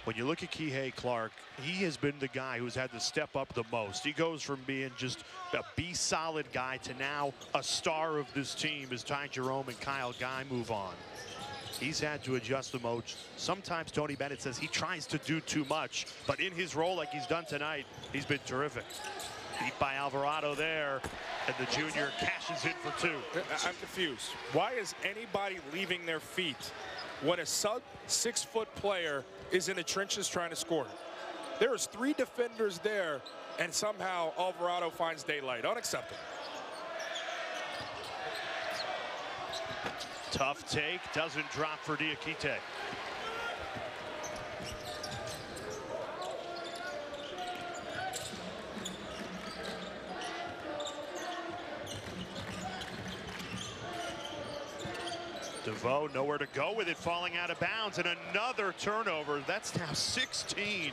When you look at Kihei Clark, he has been the guy who's had to step up the most. He goes from being just a B-solid guy to now a star of this team as Ty Jerome and Kyle Guy move on. He's had to adjust the most. Sometimes Tony Bennett says he tries to do too much, but in his role like he's done tonight, he's been terrific. Beat by Alvarado there, and the junior cashes in for 2. I'm confused. Why is anybody leaving their feet when a sub-6-foot player is in the trenches trying to score? There's 3 defenders there, and somehow Alvarado finds daylight. Unacceptable. Tough take, doesn't drop for Diakite. DeVoe nowhere to go with it, falling out of bounds, and another turnover. That's now 16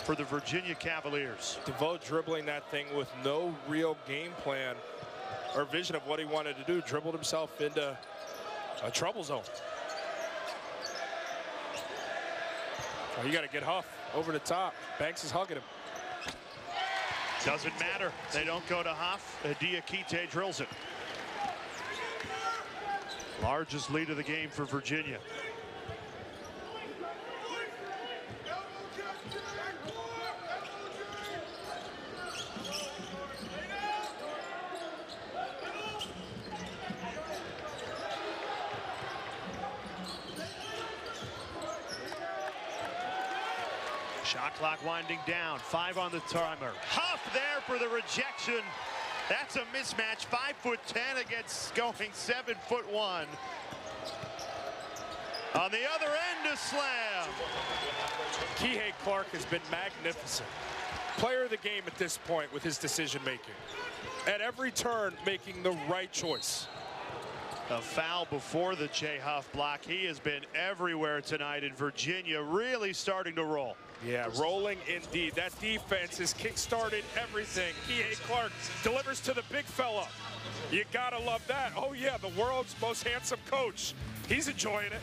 for the Virginia Cavaliers. DeVoe dribbling that thing with no real game plan or vision of what he wanted to do, dribbled himself into a trouble zone. Oh, you got to get Huff over the top. Banks is hugging him. Doesn't matter. They don't go to Huff. Diakite drills it. Largest lead of the game for Virginia. Shot clock winding down. 5 on the timer. Huff there for the rejection. That's a mismatch. 5'10" against going 7'1". On the other end, a slam. Kihei Clark has been magnificent. Player of the game at this point with his decision making. At every turn, making the right choice. A foul before the Jay Huff block. He has been everywhere tonight, and Virginia really starting to roll. Yeah, rolling indeed. That defense has kick-started everything. Kihei Clark delivers to the big fella. You gotta love that. Oh yeah, the world's most handsome coach. He's enjoying it.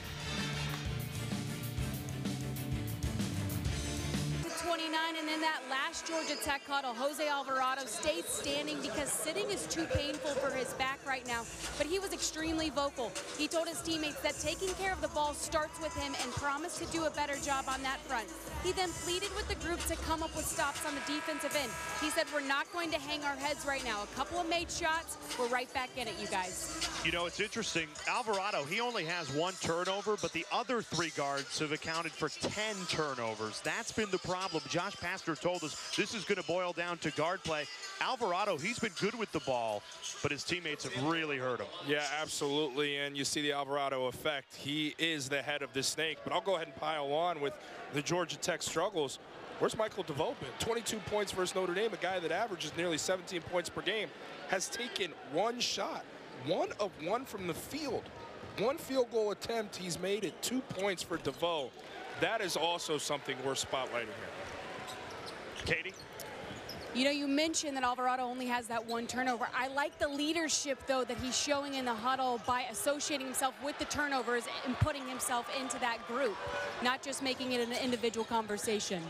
29, and then that last Georgia Tech huddle, Jose Alvarado stayed standing because sitting is too painful for his back right now, but he was extremely vocal. He told his teammates that taking care of the ball starts with him and promised to do a better job on that front. He then pleaded with the group to come up with stops on the defensive end. He said, we're not going to hang our heads right now. A couple of made shots, we're right back in it, you guys. You know, it's interesting. Alvarado, he only has 1 turnover, but the other 3 guards have accounted for 10 turnovers. That's been the problem. Josh Pastner told us this is going to boil down to guard play. Alvarado, he's been good with the ball, but his teammates have really hurt him. Yeah, absolutely, and you see the Alvarado effect. He is the head of the snake, but I'll go ahead and pile on with the Georgia Tech struggles. Where's Michael DeVoe been? 22 points versus Notre Dame, a guy that averages nearly 17 points per game, has taken 1 shot, 1 of 1 from the field. 1 field goal attempt, he's made it 2 points for DeVoe. That is also something worth spotlighting here. Katie? You know, you mentioned that Alvarado only has that one turnover. I like the leadership, though, that he's showing in the huddle by associating himself with the turnovers and putting himself into that group, not just making it an individual conversation.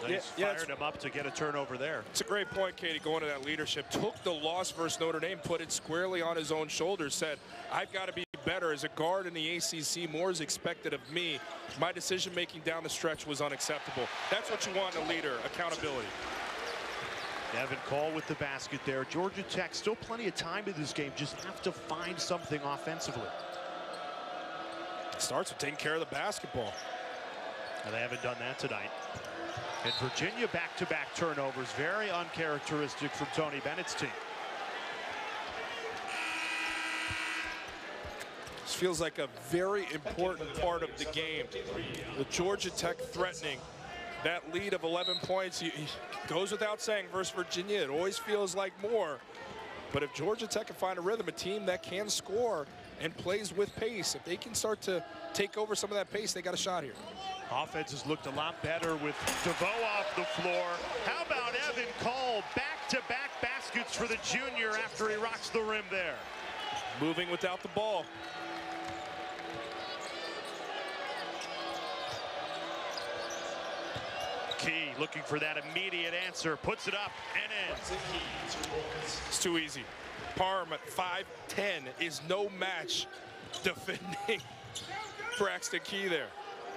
He's fired him up to get a turnover there. It's a great point, Katie, going to that leadership. Took the loss versus Notre Dame, put it squarely on his own shoulders, said, I've got to be better as a guard in the ACC. More is expected of me. My decision-making down the stretch was unacceptable. That's what you want in a leader, accountability. Evan Cole with the basket there. Georgia Tech, still plenty of time in this game. Just have to find something offensively. Starts with taking care of the basketball. And they haven't done that tonight. And Virginia back-to-back turnovers. Very uncharacteristic from Tony Bennett's team. This feels like a very important part of the game. With Georgia Tech threatening that lead of 11 points, he goes without saying versus Virginia. It always feels like more. But if Georgia Tech can find a rhythm, a team that can score and plays with pace, if they can start to take over some of that pace, they got a shot here. Offense has looked a lot better with DeVoe off the floor. How about Evan Cole? Back-to-back baskets for the junior after he rocks the rim there. Moving without the ball. Key looking for that immediate answer, puts it up and in. It's too easy. Parham at 5'10" is no match defending Braxton Key there,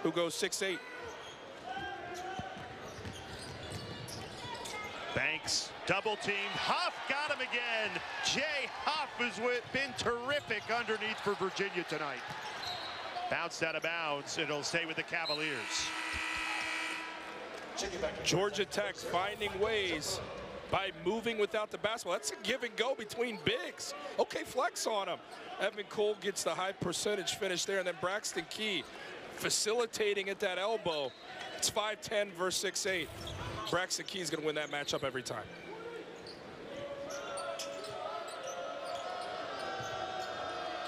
who goes 6'8". Banks double teamed. Huff got him again. Jay Huff has been terrific underneath for Virginia tonight. Bounced out of bounds. It'll stay with the Cavaliers. Georgia Tech finding ways by moving without the basketball. That's a give and go between bigs. Okay, flex on him. Evan Cole gets the high percentage finish there, and then Braxton Key facilitating at that elbow. It's 5'10" versus 6'8". Braxton Key is going to win that matchup every time.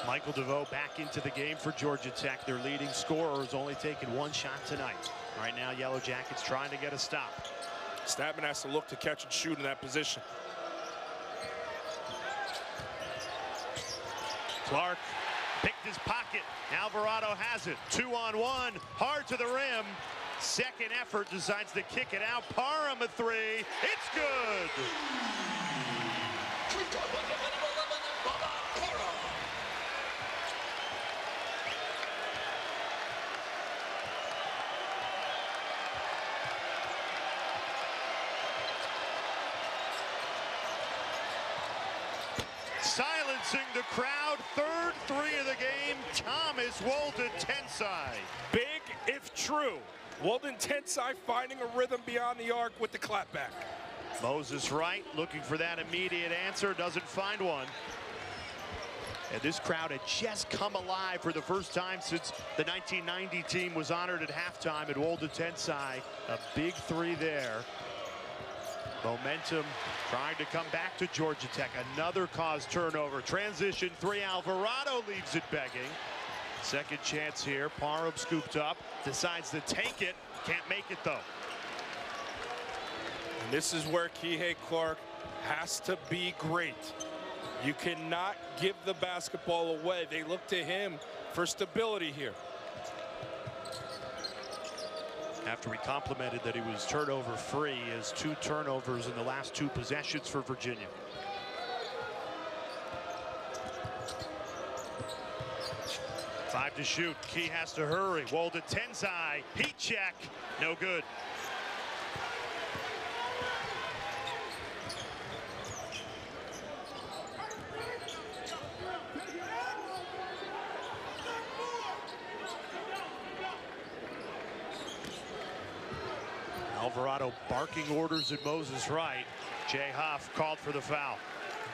Michael DeVoe back into the game for Georgia Tech. Their leading scorer has only taken one shot tonight. Right now, Yellow Jackets trying to get a stop. Statman has to look to catch and shoot in that position. Clark picked his pocket. Alvarado has it. 2-on-1, hard to the rim. Second effort, decides to kick it out. Parham a three. It's good. Silencing the crowd. Third three of the game. Thomas Walden Tensai. Big if true. Walden Tensai finding a rhythm beyond the arc with the clapback. Moses Wright looking for that immediate answer. Doesn't find one. And this crowd had just come alive for the first time since the 1990 team was honored at halftime at Walden Tensai. A big three there. Momentum trying to come back to Georgia Tech. Another caused turnover. Transition three. Alvarado leaves it begging. Second chance here. Parham scooped up. Decides to take it. Can't make it though. And this is where Kihei Clark has to be great. You cannot give the basketball away. They look to him for stability here. After we complimented that he was turnover free, he has 2 turnovers in the last 2 possessions for Virginia. Five to shoot. Key has to hurry. Walden Tensai. Heat check. No good. Alvarado barking orders at Moses Wright. Jay Huff called for the foul.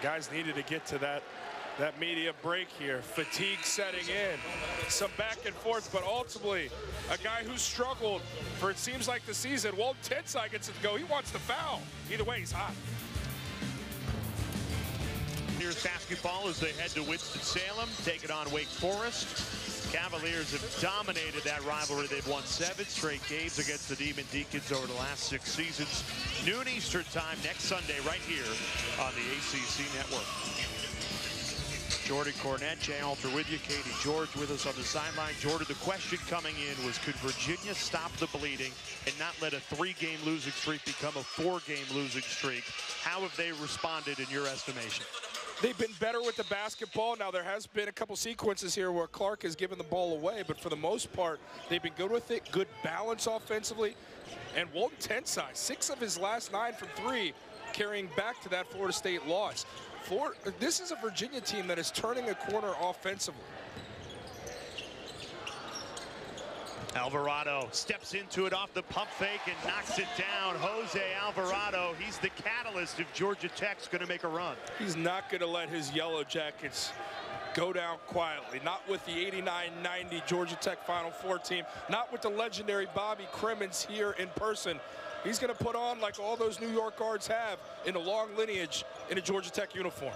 Guys needed to get to that media break here. Fatigue setting in. Some back and forth, but ultimately a guy who struggled for it seems like the season. Walden Tensai gets it to go. He wants the foul. Either way, he's hot. Here's basketball as they head to Winston-Salem, take it on Wake Forest. Cavaliers have dominated that rivalry. They've won 7 straight games against the Demon Deacons over the last 6 seasons. Noon Eastern time next Sunday right here on the ACC Network. Jordan Cornette, Jay Alter with you. Katie George with us on the sideline. Jordan, the question coming in was, could Virginia stop the bleeding and not let a 3-game losing streak become a 4-game losing streak? How have they responded in your estimation? They've been better with the basketball. Now, there has been a couple sequences here where Clark has given the ball away, but for the most part, they've been good with it, good balance offensively. And Walton Tensai, 6 of his last 9 from 3, carrying back to that Florida State loss. This is a Virginia team that is turning a corner offensively. Alvarado steps into it off the pump fake and knocks it down. Jose Alvarado, he's the catalyst if Georgia Tech's going to make a run. He's not going to let his Yellow Jackets go down quietly. Not with the 89-90 Georgia Tech Final Four team. Not with the legendary Bobby Cremens here in person. He's going to put on, like all those New York guards have, in a long lineage in a Georgia Tech uniform.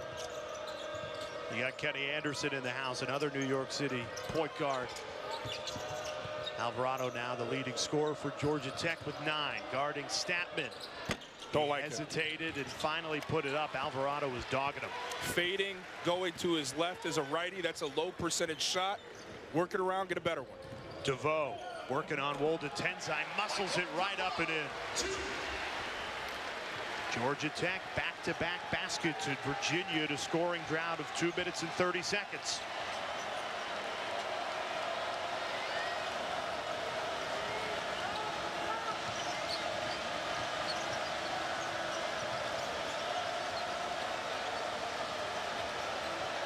You got Kenny Anderson in the house, another New York City point guard. Alvarado now the leading scorer for Georgia Tech with 9, guarding Statman. Don't like hesitated and finally put it up. Alvarado was dogging him. Fading, going to his left as a righty. That's a low percentage shot. Work it around, get a better one. DeVoe working on Walton Tensai, muscles it right up and in. Georgia Tech back-to-back baskets at Virginia to scoring drought of 2 minutes and 30 seconds.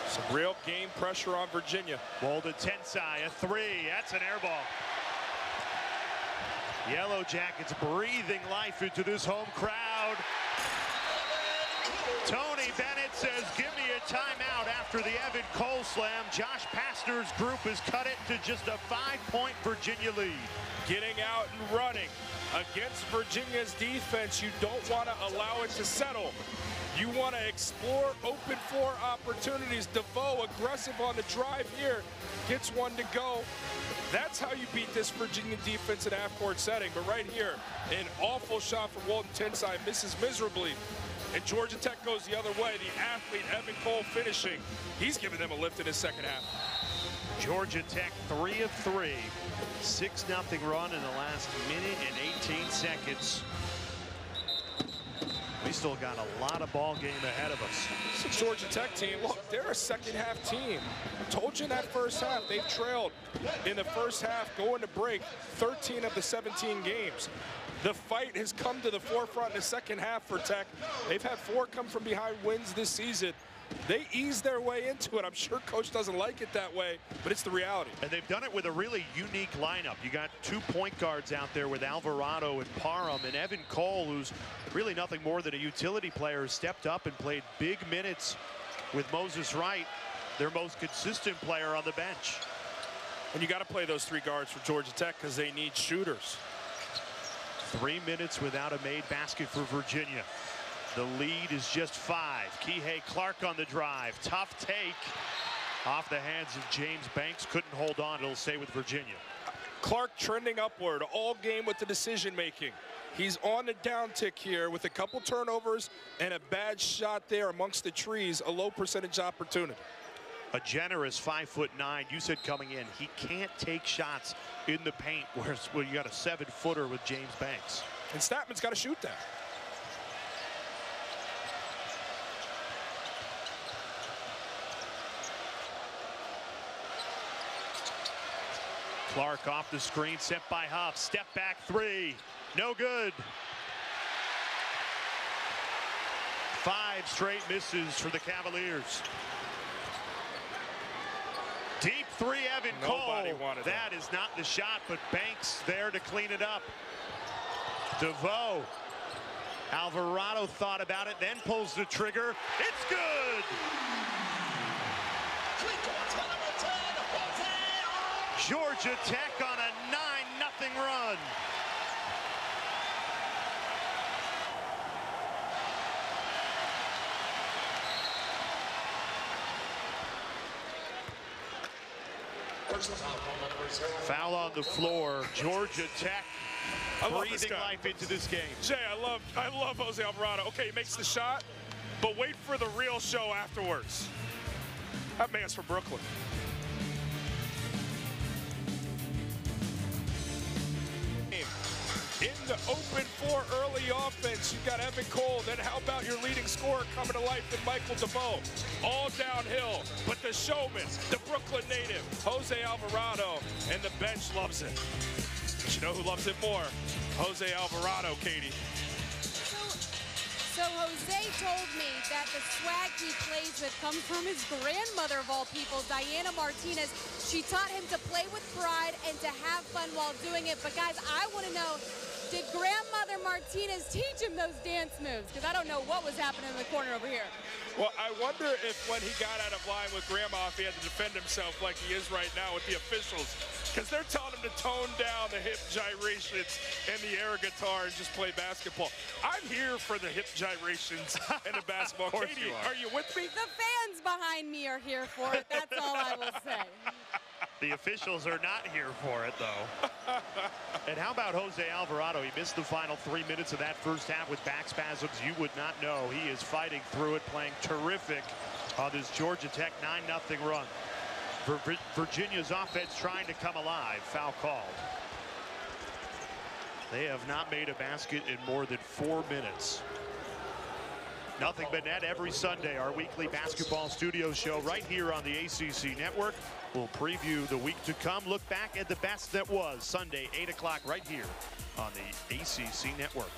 Some real game pressure on Virginia. Walton Tensai, a 3. That's an air ball. Yellow Jackets breathing life into this home crowd. Tony Bennett says, give me a timeout after the Evan Cole slam. Josh Pastner's group has cut it to just a 5-point Virginia lead. Getting out and running against Virginia's defense. You don't want to allow it to settle. You want to explore open floor opportunities. DeVoe aggressive on the drive here. Gets one to go. That's how you beat this Virginia defense in half-court setting. But right here, an awful shot from Walton Tensai, misses miserably. And Georgia Tech goes the other way. The athlete, Evan Cole, finishing. He's giving them a lift in his second half. Georgia Tech 3 of 3. 6-0 run in the last minute and 18 seconds. We still got a lot of ball game ahead of us. It's a Georgia Tech team. Look, they're a second half team. Told you in that first half, they've trailed in the first half, going to break 13 of the 17 games. The fight has come to the forefront in the second half for Tech. They've had 4 come from behind wins this season. They ease their way into it. I'm sure Coach doesn't like it that way, but it's the reality. And they've done it with a really unique lineup. You got 2 point guards out there with Alvarado and Parham, and Evan Cole, who's really nothing more than a utility player, stepped up and played big minutes with Moses Wright, their most consistent player on the bench. And you got to play those 3 guards for Georgia Tech because they need shooters. 3 minutes without a made basket for Virginia. The lead is just 5. Kihei Clark on the drive. Tough take off the hands of James Banks. Couldn't hold on. It'll stay with Virginia. Clark trending upward all game with the decision making. He's on the downtick here with a couple turnovers and a bad shot there amongst the trees. A low percentage opportunity. A generous 5'9". You said coming in, he can't take shots in the paint, whereas you got a 7-footer with James Banks. And Statman's got to shoot that. Clark off the screen, set by Huff. Step back 3. No good. 5 straight misses for the Cavaliers. Deep 3, Evan Cole. That is not the shot, but Banks there to clean it up. DeVoe. Alvarado thought about it, then pulls the trigger. It's good. Georgia Tech on a 9-0 run. Foul on the floor. Georgia Tech breathing life into this game. Jay, I love Jose Alvarado. Okay, he makes the shot, but wait for the real show afterwards. That man's from Brooklyn. In the open floor early offense, you've got Evan Cole. Then how about your leading scorer coming to life in Michael DeVoe? All downhill, but the showman, the Brooklyn native, Jose Alvarado, and the bench loves it. But you know who loves it more? Jose Alvarado, Katie. So Jose told me that the swag he plays with comes from his grandmother, of all people, Diana Martinez. She taught him to play with pride and to have fun while doing it. But guys, I want to know, did grandmother Martinez teach him those dance moves? Because I don't know what was happening in the corner over here. Well, I wonder if when he got out of line with Grandma, if he had to defend himself like he is right now with the officials. Because they're telling him to tone down the hip gyrations and the air guitar and just play basketball. I'm here for the hip gyrations and the basketball. Katie, are you with me? The fans behind me are here for it. That's all I will say. The officials are not here for it, though. And how about Jose Alvarado? He missed the final 3 minutes of that first half with back spasms. You would not know. He is fighting through it, playing terrific on this Georgia Tech 9-0 run. Virginia's offense trying to come alive. Foul called. They have not made a basket in more than 4 minutes. Nothing but net every Sunday. Our weekly basketball studio show right here on the ACC Network. We'll preview the week to come. Look back at the best that was Sunday, 8 o'clock, right here on the ACC Network.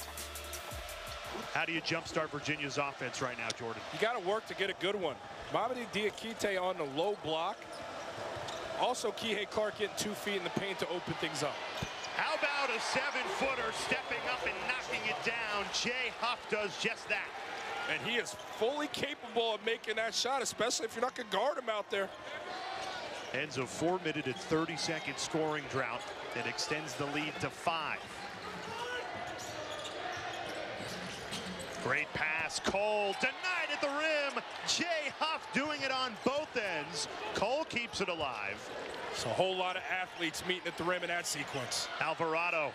How do you jumpstart Virginia's offense right now, Jordan? You got to work to get a good one. Mamadi Diakite on the low block. Also, Kihei Clark getting 2 feet in the paint to open things up. How about a 7-footer stepping up and knocking it down? Jay Huff does just that. And he is fully capable of making that shot, especially if you're not going to guard him out there. Ends a 4-minute and 30-second scoring drought that extends the lead to 5. Great pass. Cole denied at the rim. Jay Huff doing it on both ends. Cole keeps it alive. It's a whole lot of athletes meeting at the rim in that sequence. Alvarado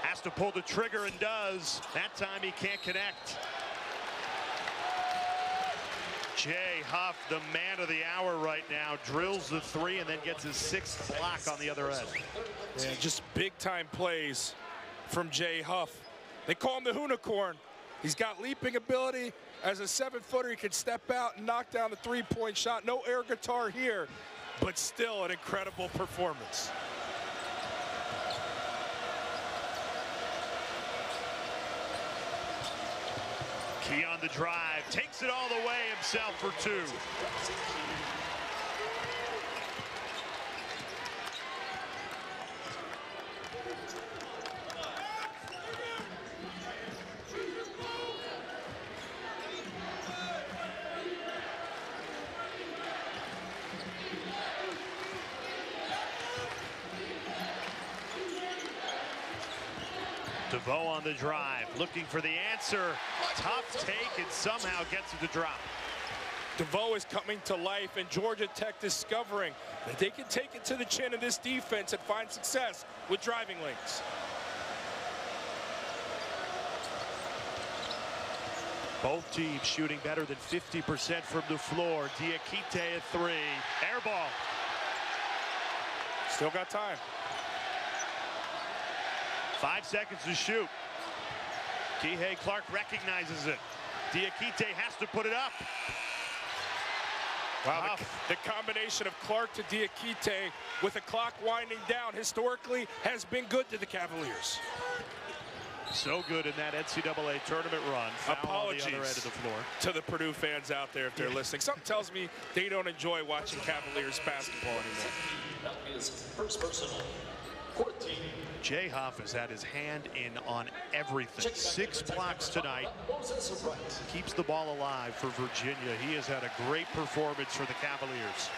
has to pull the trigger and does. That time he can't connect. Jay Huff, the man of the hour right now, drills the 3 and then gets his 6th block on the other end. Yeah, just big-time plays from Jay Huff. They call him the Hoonicorn. He's got leaping ability. As a 7-footer, he can step out and knock down the 3-point shot. No air guitar here, but still an incredible performance. Key on the drive, takes it all the way himself for 2. DeVoe on the drive, looking for the answer. Tough take and somehow gets it to drop. DeVoe is coming to life, and Georgia Tech discovering that they can take it to the chin of this defense and find success with driving lanes. Both teams shooting better than 50% from the floor. Diakite at 3. Air ball. Still got time. 5 seconds to shoot. Kihei Clark recognizes it. Diakite has to put it up. Wow, the combination of Clark to Diakite with the clock winding down historically has been good to the Cavaliers. So good in that NCAA tournament run. Foul on the other end of the floor. To the Purdue fans out there if they're listening. Something tells me they don't enjoy watching Cavaliers basketball anymore. That is first personal. 14. Jay Huff has had his hand in on everything. 6 blocks tonight. Keeps the ball alive for Virginia. He has had a great performance for the Cavaliers.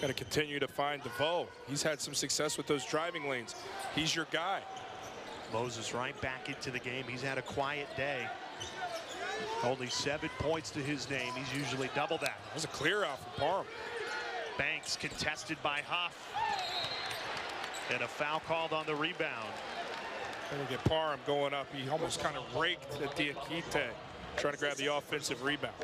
Got to continue to find DeVoe. He's had some success with those driving lanes. He's your guy. Moses right back into the game. He's had a quiet day. Only 7 points to his name. He's usually double that. That was a clear out for Parham. Banks contested by Huff. And a foul called on the rebound. And we get Parham going up. He almost kind of raked at Diakite, trying to grab the offensive rebound.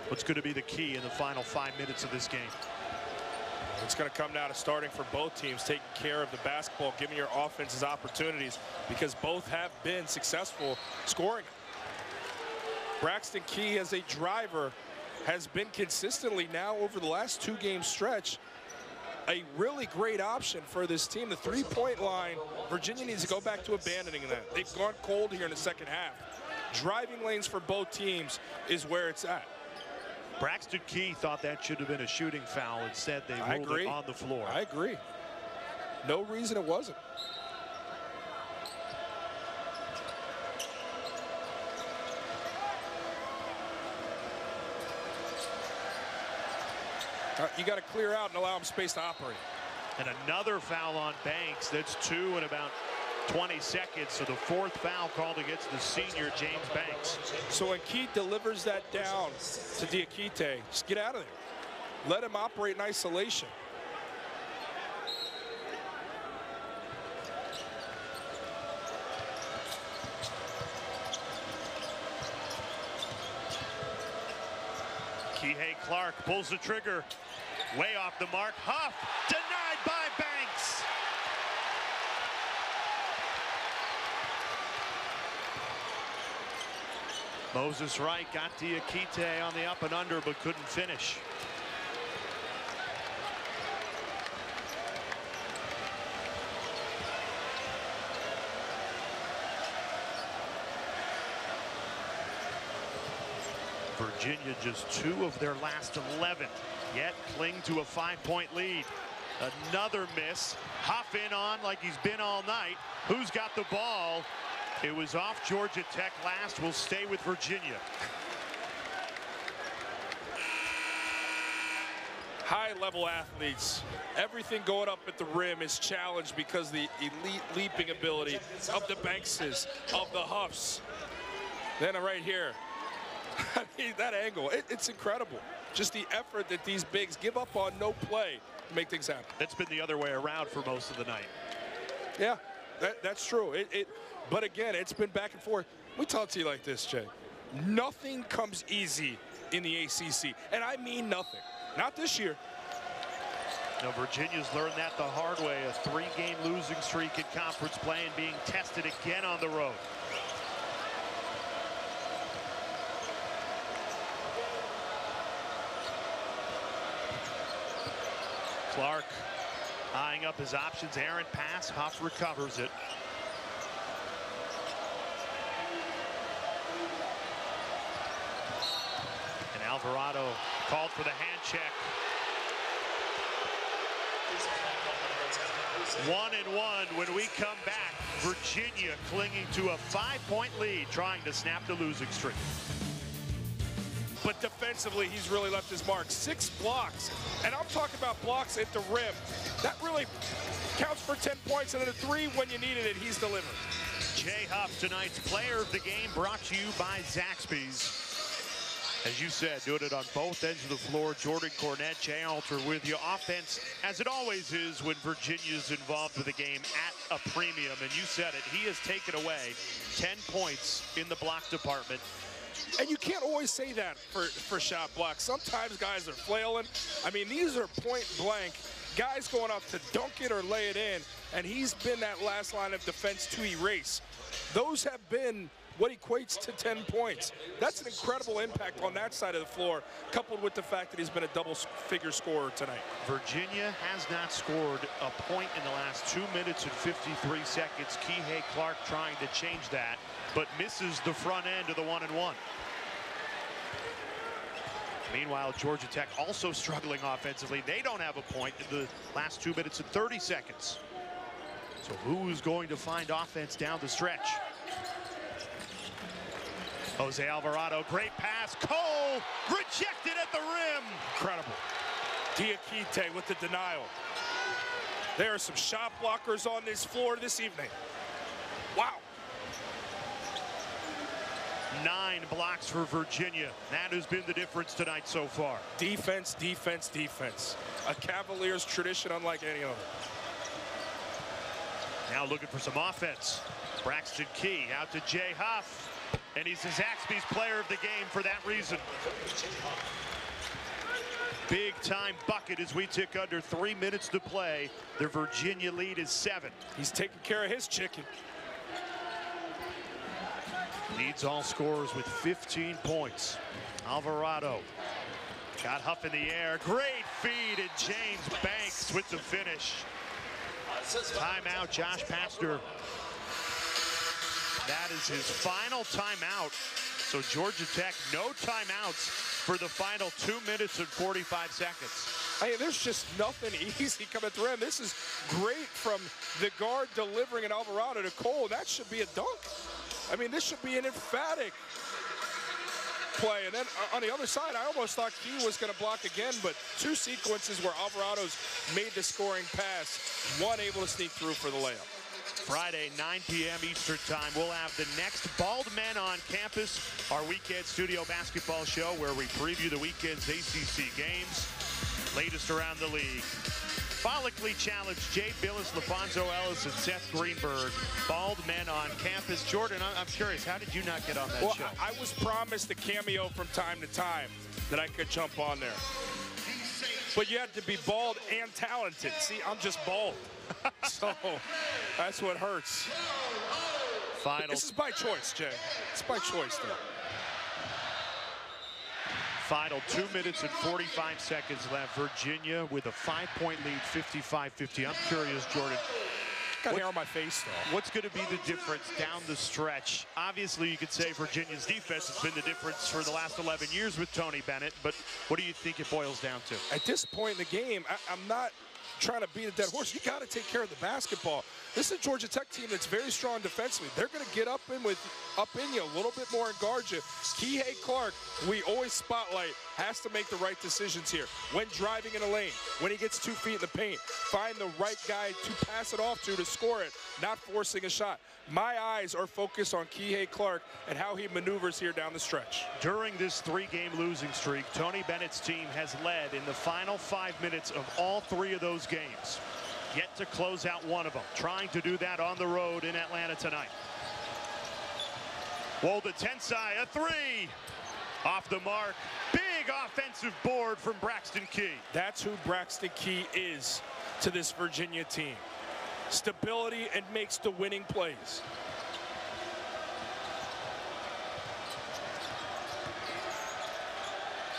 What's going to be the key in the final 5 minutes of this game? It's going to come down to starting for both teams, taking care of the basketball, giving your offenses opportunities, because both have been successful scoring. Braxton Key, as a driver, has been consistently now over the last 2-game stretch a really great option for this team. The three-point line, Virginia needs to go back to abandoning that. They've gone cold here in the second half. Driving lanes for both teams is where it's at. Braxton Key thought that should have been a shooting foul. Instead, they ruled it on the floor. I agree. No reason it wasn't. You got to clear out and allow him space to operate. And another foul on Banks. That's 2 in about 20 seconds. So the 4th foul called against the senior, James Banks. So when Keith delivers that down to Diakite, just get out of there. Let him operate in isolation. Kihei Clark pulls the trigger. Way off the mark. Huff denied by Banks. Moses Wright got Diakite on the up and under, but couldn't finish. Virginia just 2 of their last 11, yet cling to a 5-point lead. Another miss. Huff in on like he's been all night. Who's got the ball? It was off Georgia Tech last. Will stay with Virginia. High-level athletes. Everything going up at the rim is challenged because the elite leaping ability of the Bankses, of the Huffs. Then right here. I mean, that angle, it's incredible. Just the effort that these bigs give up on no play to make things happen. That's been the other way around for most of the night. Yeah, that's true. But again, it's been back and forth. We talk to you like this, Jay. Nothing comes easy in the ACC, and I mean nothing. Not this year. No, Virginia's learned that the hard way. A 3-game losing streak in conference play and being tested again on the road. Clark eyeing up his options. Errant pass. Huff recovers it. And Alvarado called for the hand check. 1-1 when we come back. Virginia clinging to a 5-point lead, trying to snap the losing streak. But defensively, he's really left his mark. 6 blocks, and I'm talking about blocks at the rim. That really counts for 10 points, and then a 3 when you needed it, he's delivered. Jay Huff, tonight's player of the game, brought to you by Zaxby's. As you said, doing it on both ends of the floor. Jordan Cornette, Jay Alter with you. Offense, as it always is when Virginia's involved with the game, at a premium. And you said it, he has taken away 10 points in the block department. And you can't always say that for shot blocks. Sometimes guys are flailing. I mean, these are point blank. Guys going up to dunk it or lay it in, and he's been that last line of defense to erase. Those have been what equates to 10 points. That's an incredible impact on that side of the floor, coupled with the fact that he's been a double-figure scorer tonight. Virginia has not scored a point in the last 2 minutes and 53 seconds. Kihei Clark trying to change that, but misses the front end of the 1-and-1. Meanwhile, Georgia Tech also struggling offensively. They don't have a point in the last 2 minutes and 30 seconds. So who's going to find offense down the stretch? Jose Alvarado, great pass. Cole rejected at the rim. Incredible. Diakite with the denial. There are some shot blockers on this floor this evening. Wow. 9 blocks for Virginia. That has been the difference tonight so far. Defense, defense, defense. A Cavaliers tradition unlike any other. Now looking for some offense. Braxton Key out to Jay Huff. And he's the Zaxby's player of the game for that reason. Big time bucket as we tick under 3 minutes to play. The Virginia lead is 7. He's taking care of his chicken. Leads all scorers with 15 points. Alvarado got Huff in the air. Great feed, and James Banks with the finish. Timeout, Josh Pastner. That is his final timeout. So Georgia Tech, no timeouts for the final 2 minutes and 45 seconds. Hey, there's just nothing easy coming through him. This is great from the guard delivering an Alvarado to Cole. That should be a dunk. I mean, this should be an emphatic play. And then on the other side, I almost thought Key was going to block again, but 2 sequences where Alvarado's made the scoring pass, one able to sneak through for the layup. Friday, 9 p.m. Eastern time, we'll have the next Bald Men on Campus, our weekend studio basketball show where we preview the weekend's ACC games, latest around the league. Follically challenged Jay Billis, LaFonso Ellis, and Seth Greenberg. Bald Men on Campus. Jordan, I'm curious, how did you not get on that show? I was promised a cameo from time to time that I could jump on there. But you had to be bald and talented. See, I'm just bald. So that's what hurts. Final. This is by choice, Jay. It's by choice, though. Final 2 minutes and 45 seconds left. Virginia with a 5-point lead, 55-50. I'm curious, Jordan. Got hair on my face, though. What's going to be the difference down the stretch? Obviously, you could say Virginia's defense has been the difference for the last 11 years with Tony Bennett, but what do you think it boils down to? At this point in the game, I'm not trying to beat a dead horse. You got to take care of the basketball. This is a Georgia Tech team that's very strong defensively. They're going to get up in you a little bit more and guard you. Kihei Clark, we always spotlight, has to make the right decisions here. When driving in a lane, when he gets 2 feet in the paint, find the right guy to pass it off to score it, not forcing a shot. My eyes are focused on Kihei Clark and how he maneuvers here down the stretch. During this 3-game losing streak, Tony Bennett's team has led in the final 5 minutes of all 3 of those games. Yet to close out one of them. Trying to do that on the road in Atlanta tonight. Wolde Tensai, a 3. Off the mark. Big offensive board from Braxton Key. That's who Braxton Key is to this Virginia team. Stability and makes the winning plays.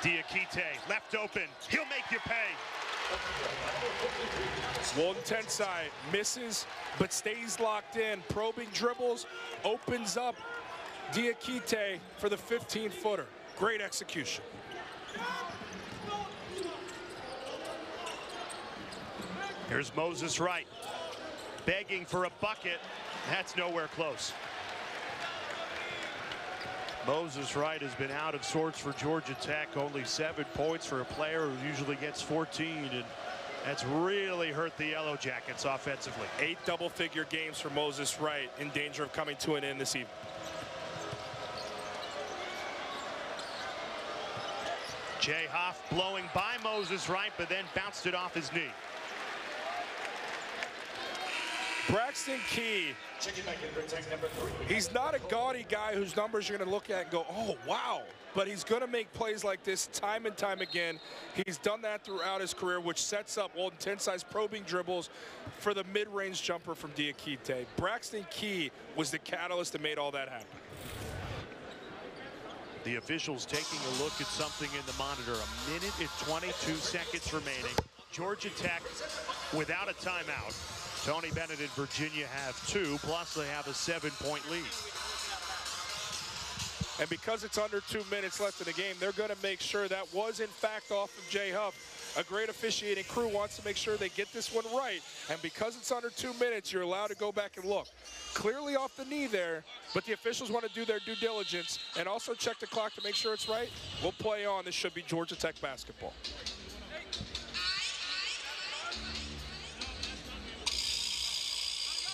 Diakite left open. He'll make you pay. Wolde Tensai misses, but stays locked in. Probing dribbles, opens up Diakite for the 15-footer. Great execution. Here's Moses Wright, begging for a bucket. That's nowhere close. Moses Wright has been out of sorts for Georgia Tech. Only 7 points for a player who usually gets 14, and that's really hurt the Yellow Jackets offensively. 8 double-figure games for Moses Wright, in danger of coming to an end this evening. Jay Huff blowing by Moses Wright, but then bounced it off his knee. Braxton Key, he's not a gaudy guy whose numbers you're going to look at and go, oh, wow. But he's going to make plays like this time and time again. He's done that throughout his career, which sets up Wolde Tensai's probing dribbles for the mid-range jumper from Diakite. Braxton Key was the catalyst that made all that happen. The officials taking a look at something in the monitor. 1 minute and 22 seconds remaining. Georgia Tech without a timeout. Tony Bennett and Virginia have 2, plus they have a 7-point lead. And because it's under 2 minutes left in the game, they're going to make sure that was, in fact, off of Jay Huff. A great officiating crew wants to make sure they get this one right. And because it's under 2 minutes, you're allowed to go back and look. Clearly off the knee there, but the officials want to do their due diligence and also check the clock to make sure it's right. We'll play on. This should be Georgia Tech basketball.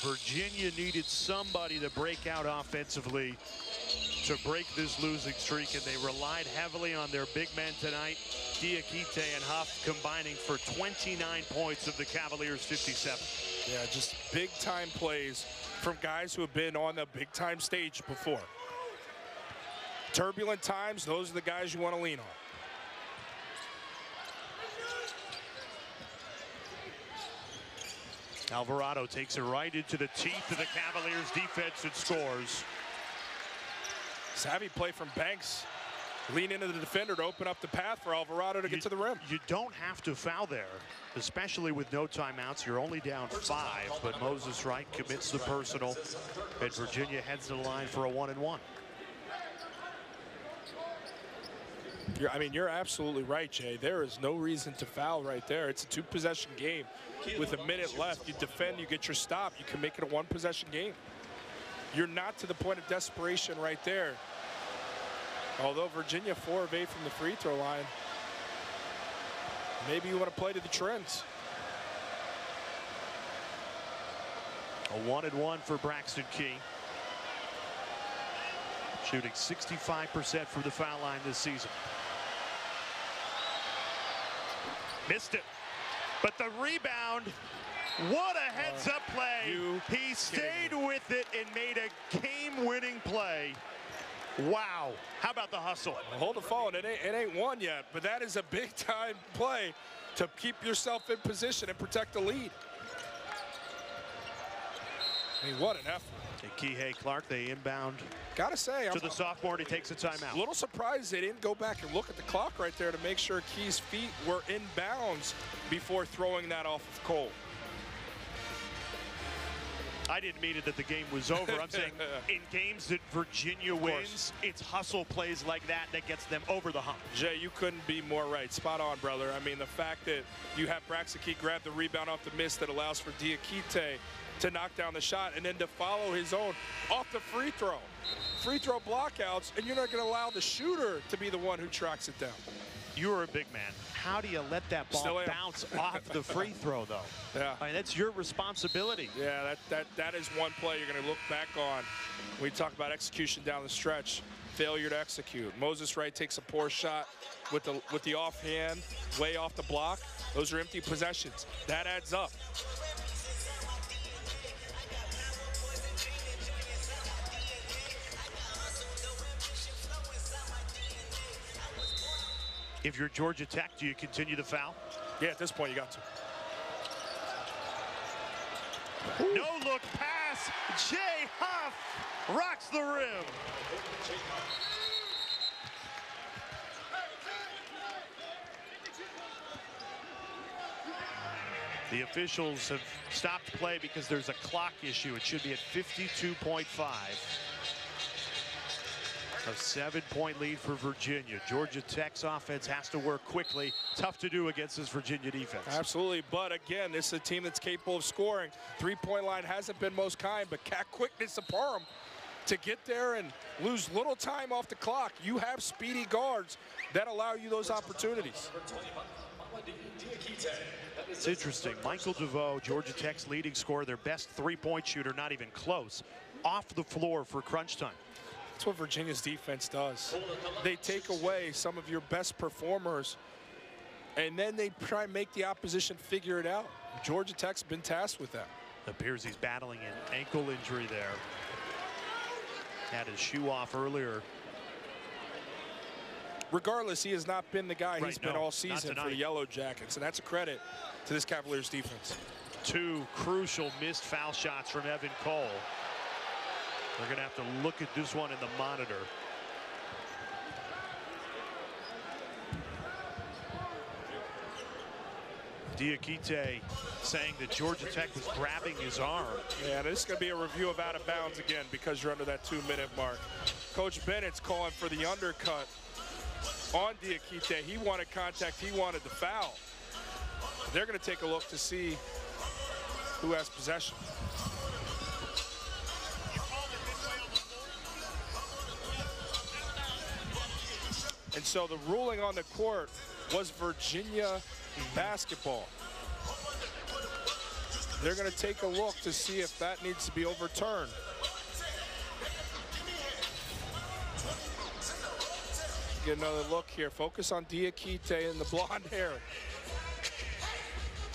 Virginia needed somebody to break out offensively to break this losing streak, and they relied heavily on their big men tonight. Diakite and Huff combining for 29 points of the Cavaliers' 57. Yeah, just big-time plays from guys who have been on the big-time stage before. Turbulent times, those are the guys you want to lean on. Alvarado takes it right into the teeth of the Cavaliers defense and scores. Savvy play from Banks. Lean into the defender to open up the path for Alvarado to get to the rim. You don't have to foul there, especially with no timeouts. You're only down 5, but Moses Wright commits the personal, and Virginia heads to the line for a 1-and-1. I mean, you're absolutely right, Jay. There is no reason to foul right there. It's a 2-possession game. With a minute left, you defend, you get your stop. You can make it a 1-possession game. You're not to the point of desperation right there. Although Virginia 4 of 8 from the free throw line. Maybe you want to play to the trends. A 1-and-1 for Braxton Key. Shooting 65% from the foul line this season. Missed it. But the rebound, what a heads-up play. He stayed with it and made a game-winning play. Wow. How about the hustle? Well, hold the phone. It ain't one yet, but that is a big-time play to keep yourself in position and protect the lead. I mean, what an effort. And Kihei Clark, they inbound. Gotta say, to the sophomore, and he takes a timeout. A little surprised they didn't go back and look at the clock right there to make sure Key's feet were in bounds before throwing that off of Cole. I didn't mean it that the game was over. I'm saying in games that Virginia wins, it's hustle plays like that that gets them over the hump. Jay, you couldn't be more right. Spot on, brother. I mean, the fact that you have Braxton Key grab the rebound off the miss that allows for Diakite to knock down the shot and then to follow his own off the free throw. Free throw blockouts, and you're not going to allow the shooter to be the one who tracks it down. You're a big man. How do you let that ball bounce off the free throw, though? Yeah. I mean, that's your responsibility. Yeah, that is one play you're going to look back on. We talk about execution down the stretch. Failure to execute. Moses Wright takes a poor shot with the offhand, way off the block. Those are empty possessions. That adds up. If you're Georgia Tech, do you continue to foul? Yeah, at this point, you got to. No look pass. Jay Huff rocks the rim. The officials have stopped play because there's a clock issue. It should be at 52.5. A 7-point lead for Virginia. Georgia Tech's offense has to work quickly. Tough to do against this Virginia defense. Absolutely, but again, this is a team that's capable of scoring. Three-point line hasn't been most kind, but quickness of Parham to get there and lose little time off the clock. You have speedy guards that allow you those opportunities. It's interesting. Michael DeVoe, Georgia Tech's leading scorer, their best three-point shooter, not even close, off the floor for crunch time. That's what Virginia's defense does. They take away some of your best performers, and then they try and make the opposition figure it out. Georgia Tech's been tasked with that. Appears he's battling an ankle injury there. Had his shoe off earlier. Regardless, he has not been the guy he's been all season for the Yellow Jackets, and that's a credit to this Cavaliers defense. 2 crucial missed foul shots from Evan Cole. We're going to have to look at this one in the monitor. Diakite saying that Georgia Tech was grabbing his arm. Yeah, this is going to be a review of out of bounds again because you're under that 2-minute mark. Coach Bennett's calling for the undercut on Diakite. He wanted contact. He wanted the foul. They're going to take a look to see who has possession. And so the ruling on the court was Virginia basketball. They're going to take a look to see if that needs to be overturned. Get another look here. Focus on Diakite and the blonde hair.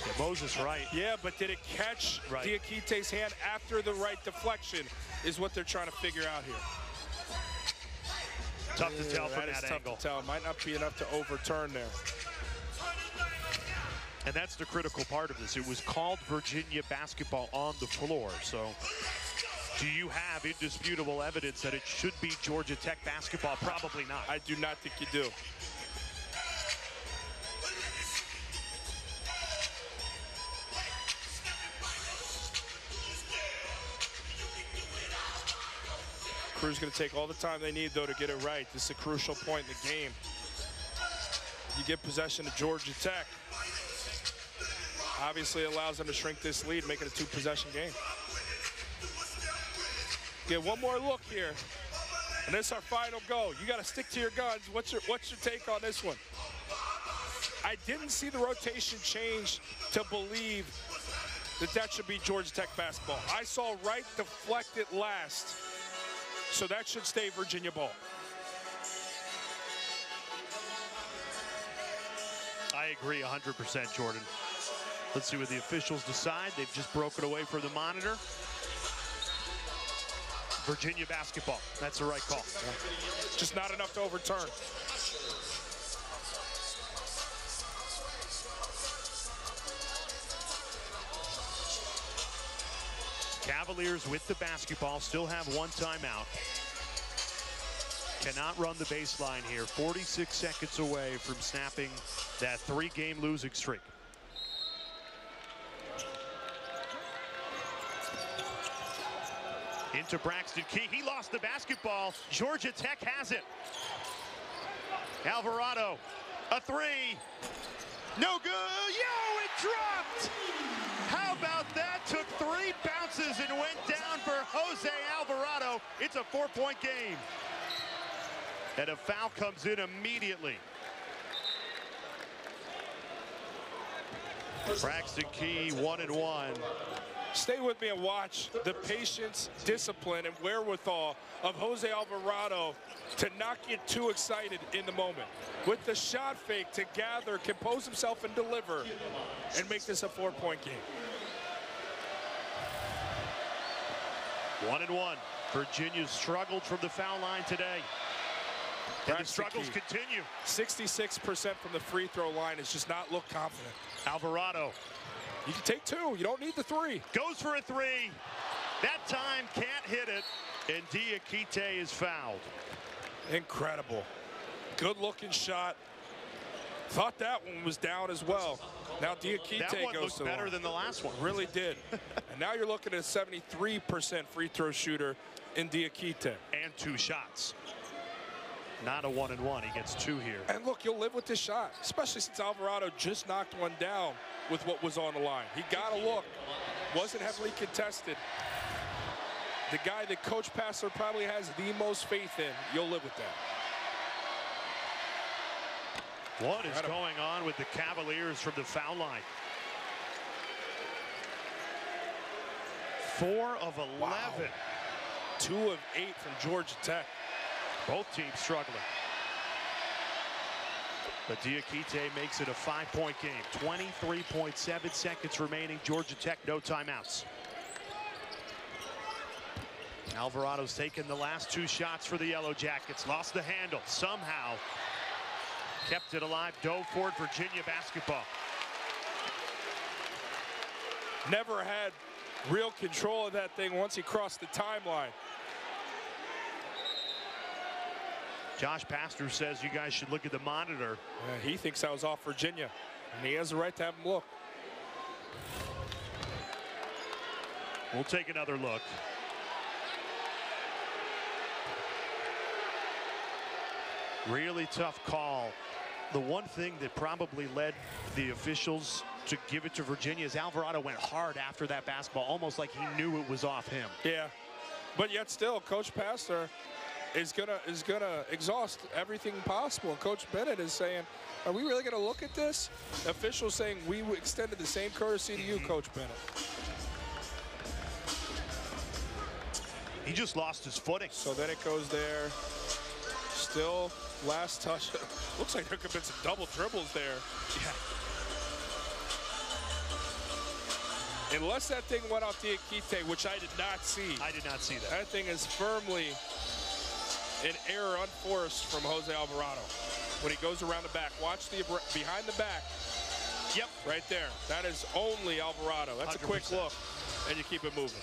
Yeah, Moses right. Yeah, but did it catch Diakite's hand after the right deflection is what they're trying to figure out here. Tough to tell from that angle. Tough to tell. Might not be enough to overturn there. And that's the critical part of this. It was called Virginia basketball on the floor. So do you have indisputable evidence that it should be Georgia Tech basketball? Probably not. I do not think you do. Crew's going to take all the time they need, though, to get it right. This is a crucial point in the game. You get possession to Georgia Tech. Obviously, it allows them to shrink this lead, make it a two-possession game. Get one more look here, and this is our final go. You got to stick to your guns. What's your take on this one? I didn't see the rotation change to believe that should be Georgia Tech basketball. I saw right deflect it last. So that should stay Virginia ball. I agree 100%, Jordan. Let's see what the officials decide. They've just broken away from the monitor. Virginia basketball. That's the right call. Just not enough to overturn. Cavaliers with the basketball still have one timeout. Cannot run the baseline here. 46 seconds away from snapping that 3-game losing streak. Into Braxton Key. He lost the basketball. Georgia Tech has it. Alvarado, a three. No good. Yo, it dropped. How about that? Took 3 bounces and went down for Jose Alvarado. It's a 4-point game. And a foul comes in immediately. Braxton Key, 1-1. Stay with me and watch the patience, discipline, and wherewithal of Jose Alvarado to not get too excited in the moment. With the shot fake to gather, compose himself, and deliver, and make this a 4-point game. 1-1. Virginia struggled from the foul line today. And the struggles continue. 66% from the free throw line has just not looked confident. Alvarado. You can take 2. You don't need the 3. Goes for a 3. That time can't hit it. And Diakite is fouled. Incredible. Good looking shot. Thought that one was down as well. Now Diakite that one goes looked to better line. than the last one. Really did. And now you're looking at a 73% free throw shooter in Diakite. And 2 shots. Not a 1-1. He gets 2 here. And look, you'll live with this shot, especially since Alvarado just knocked one down with what was on the line. He got a look. Wasn't heavily contested. The guy that Coach Passler probably has the most faith in, you'll live with that. What is going on with the Cavaliers from the foul line? 4 of 11. Wow. 2 of 8 from Georgia Tech. Both teams struggling. But Diakite makes it a 5-point game. 23.7 seconds remaining. Georgia Tech, no timeouts. Alvarado's taken the last 2 shots for the Yellow Jackets. Lost the handle. Somehow kept it alive. Dove for it. Virginia basketball. Never had real control of that thing once he crossed the timeline. Josh Pastner says you guys should look at the monitor. He thinks that was off Virginia, and he has the right to have him look. We'll take another look. Really tough call. The one thing that probably led the officials to give it to Virginia is Alvarado went hard after that basketball, almost like he knew it was off him. Yeah, but yet still, Coach Pastner is gonna exhaust everything possible. And Coach Bennett is saying, are we really gonna look at this? Officials saying we extended the same courtesy to you, Coach Bennett. He just lost his footing. So then it goes there. Still last touch. Looks like there could have been some double dribbles there. Yeah. Unless that thing went off Diakite, which I did not see. I did not see that. That thing is firmly an error unforced from Jose Alvarado. When he goes around the back, watch the behind the back. Yep. Right there. That is only Alvarado. That's 100%. A quick look, and you keep it moving.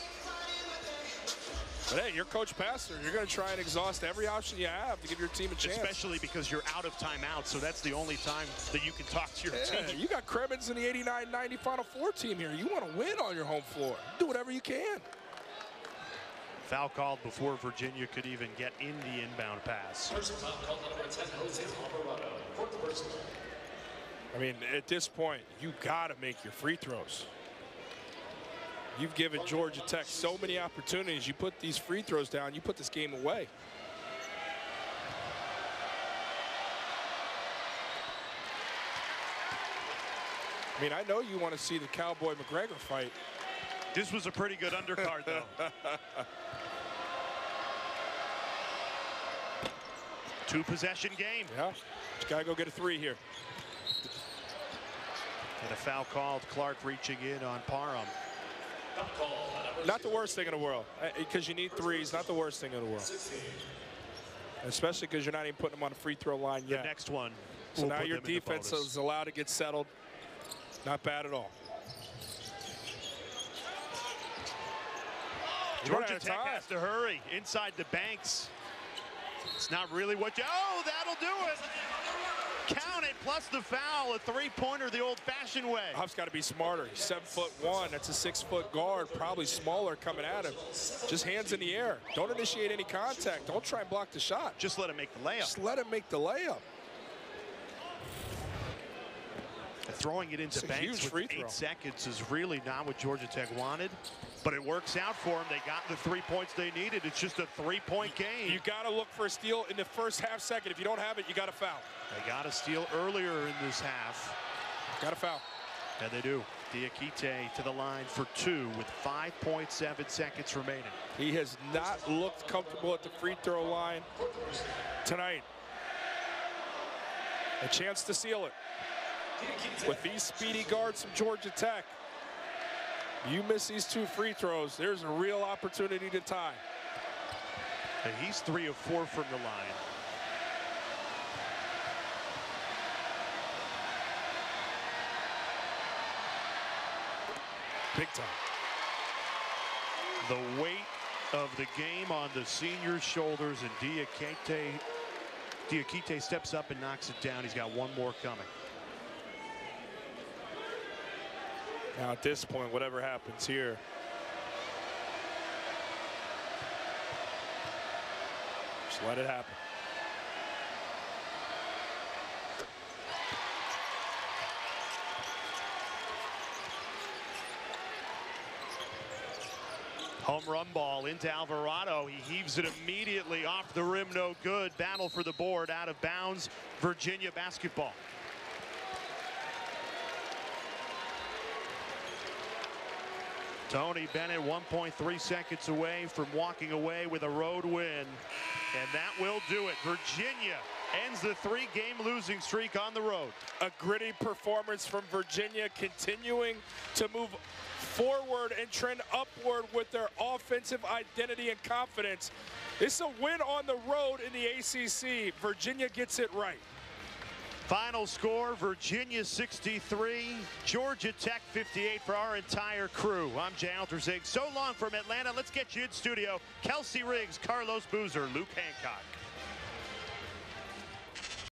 But hey, you're Coach Pastor. You're going to try and exhaust every option you have to give your team a chance. Especially because you're out of timeout, so that's the only time that you can talk to your team. You got Cremens in the 89-90 Final Four team here. You want to win on your home floor. Do whatever you can. Foul called before Virginia could even get in the inbound pass. I mean, at this point, you got to make your free throws. You've given Georgia Tech so many opportunities. You put these free throws down, you put this game away. I mean, I know you want to see the Cowboy-McGregor fight. This was a pretty good undercard, though. Two-possession game. Yeah, just got to go get a three here. And a foul called. Clark reaching in on Parham. Not the worst thing in the world, because you need threes. Not the worst thing in the world, especially because you're not even putting them on the free throw line yet. The next one. So now your defense is allowed to get settled. Not bad at all. Georgia Tech has to hurry inside the Banks. It's not really what you. Oh, that'll do it. Count it, plus the foul, a three-pointer the old-fashioned way. Huff's got to be smarter. He's 7'1". That's a 6-foot guard, probably smaller coming at him. Just hands in the air. Don't initiate any contact. Don't try and block the shot. Just let him make the layup. Just let him make the layup. Throwing it into Banks with 8 seconds is really not what Georgia Tech wanted, but it works out for them. They got the 3 points they needed. It's just a 3-point game. You got to look for a steal in the first half second. If you don't have it, you got to foul. They got a steal earlier in this half. Got to foul. And they do. Diakite to the line for 2 with 5.7 seconds remaining. He has not looked comfortable at the free throw line tonight. A chance to seal it. With these speedy guards from Georgia Tech, you miss these 2 free throws, there's a real opportunity to tie. And he's 3 of 4 from the line. Big time. The weight of the game on the senior's shoulders, and Diakite steps up and knocks it down. He's got one more coming. Now at this point, whatever happens here, just let it happen. Home run ball into Alvarado. He heaves it immediately off the rim, no good. Battle for the board, out of bounds. Virginia basketball. Tony Bennett 1.3 seconds away from walking away with a road win. And that will do it. Virginia ends the 3-game losing streak on the road. A gritty performance from Virginia, continuing to move forward and trend upward with their offensive identity and confidence. It's a win on the road in the ACC. Virginia gets it right. Final score, Virginia 63, Georgia Tech 58 for our entire crew. I'm Jay Alterzig. So long from Atlanta. Let's get you in studio. Kelsey Riggs, Carlos Boozer, Luke Hancock.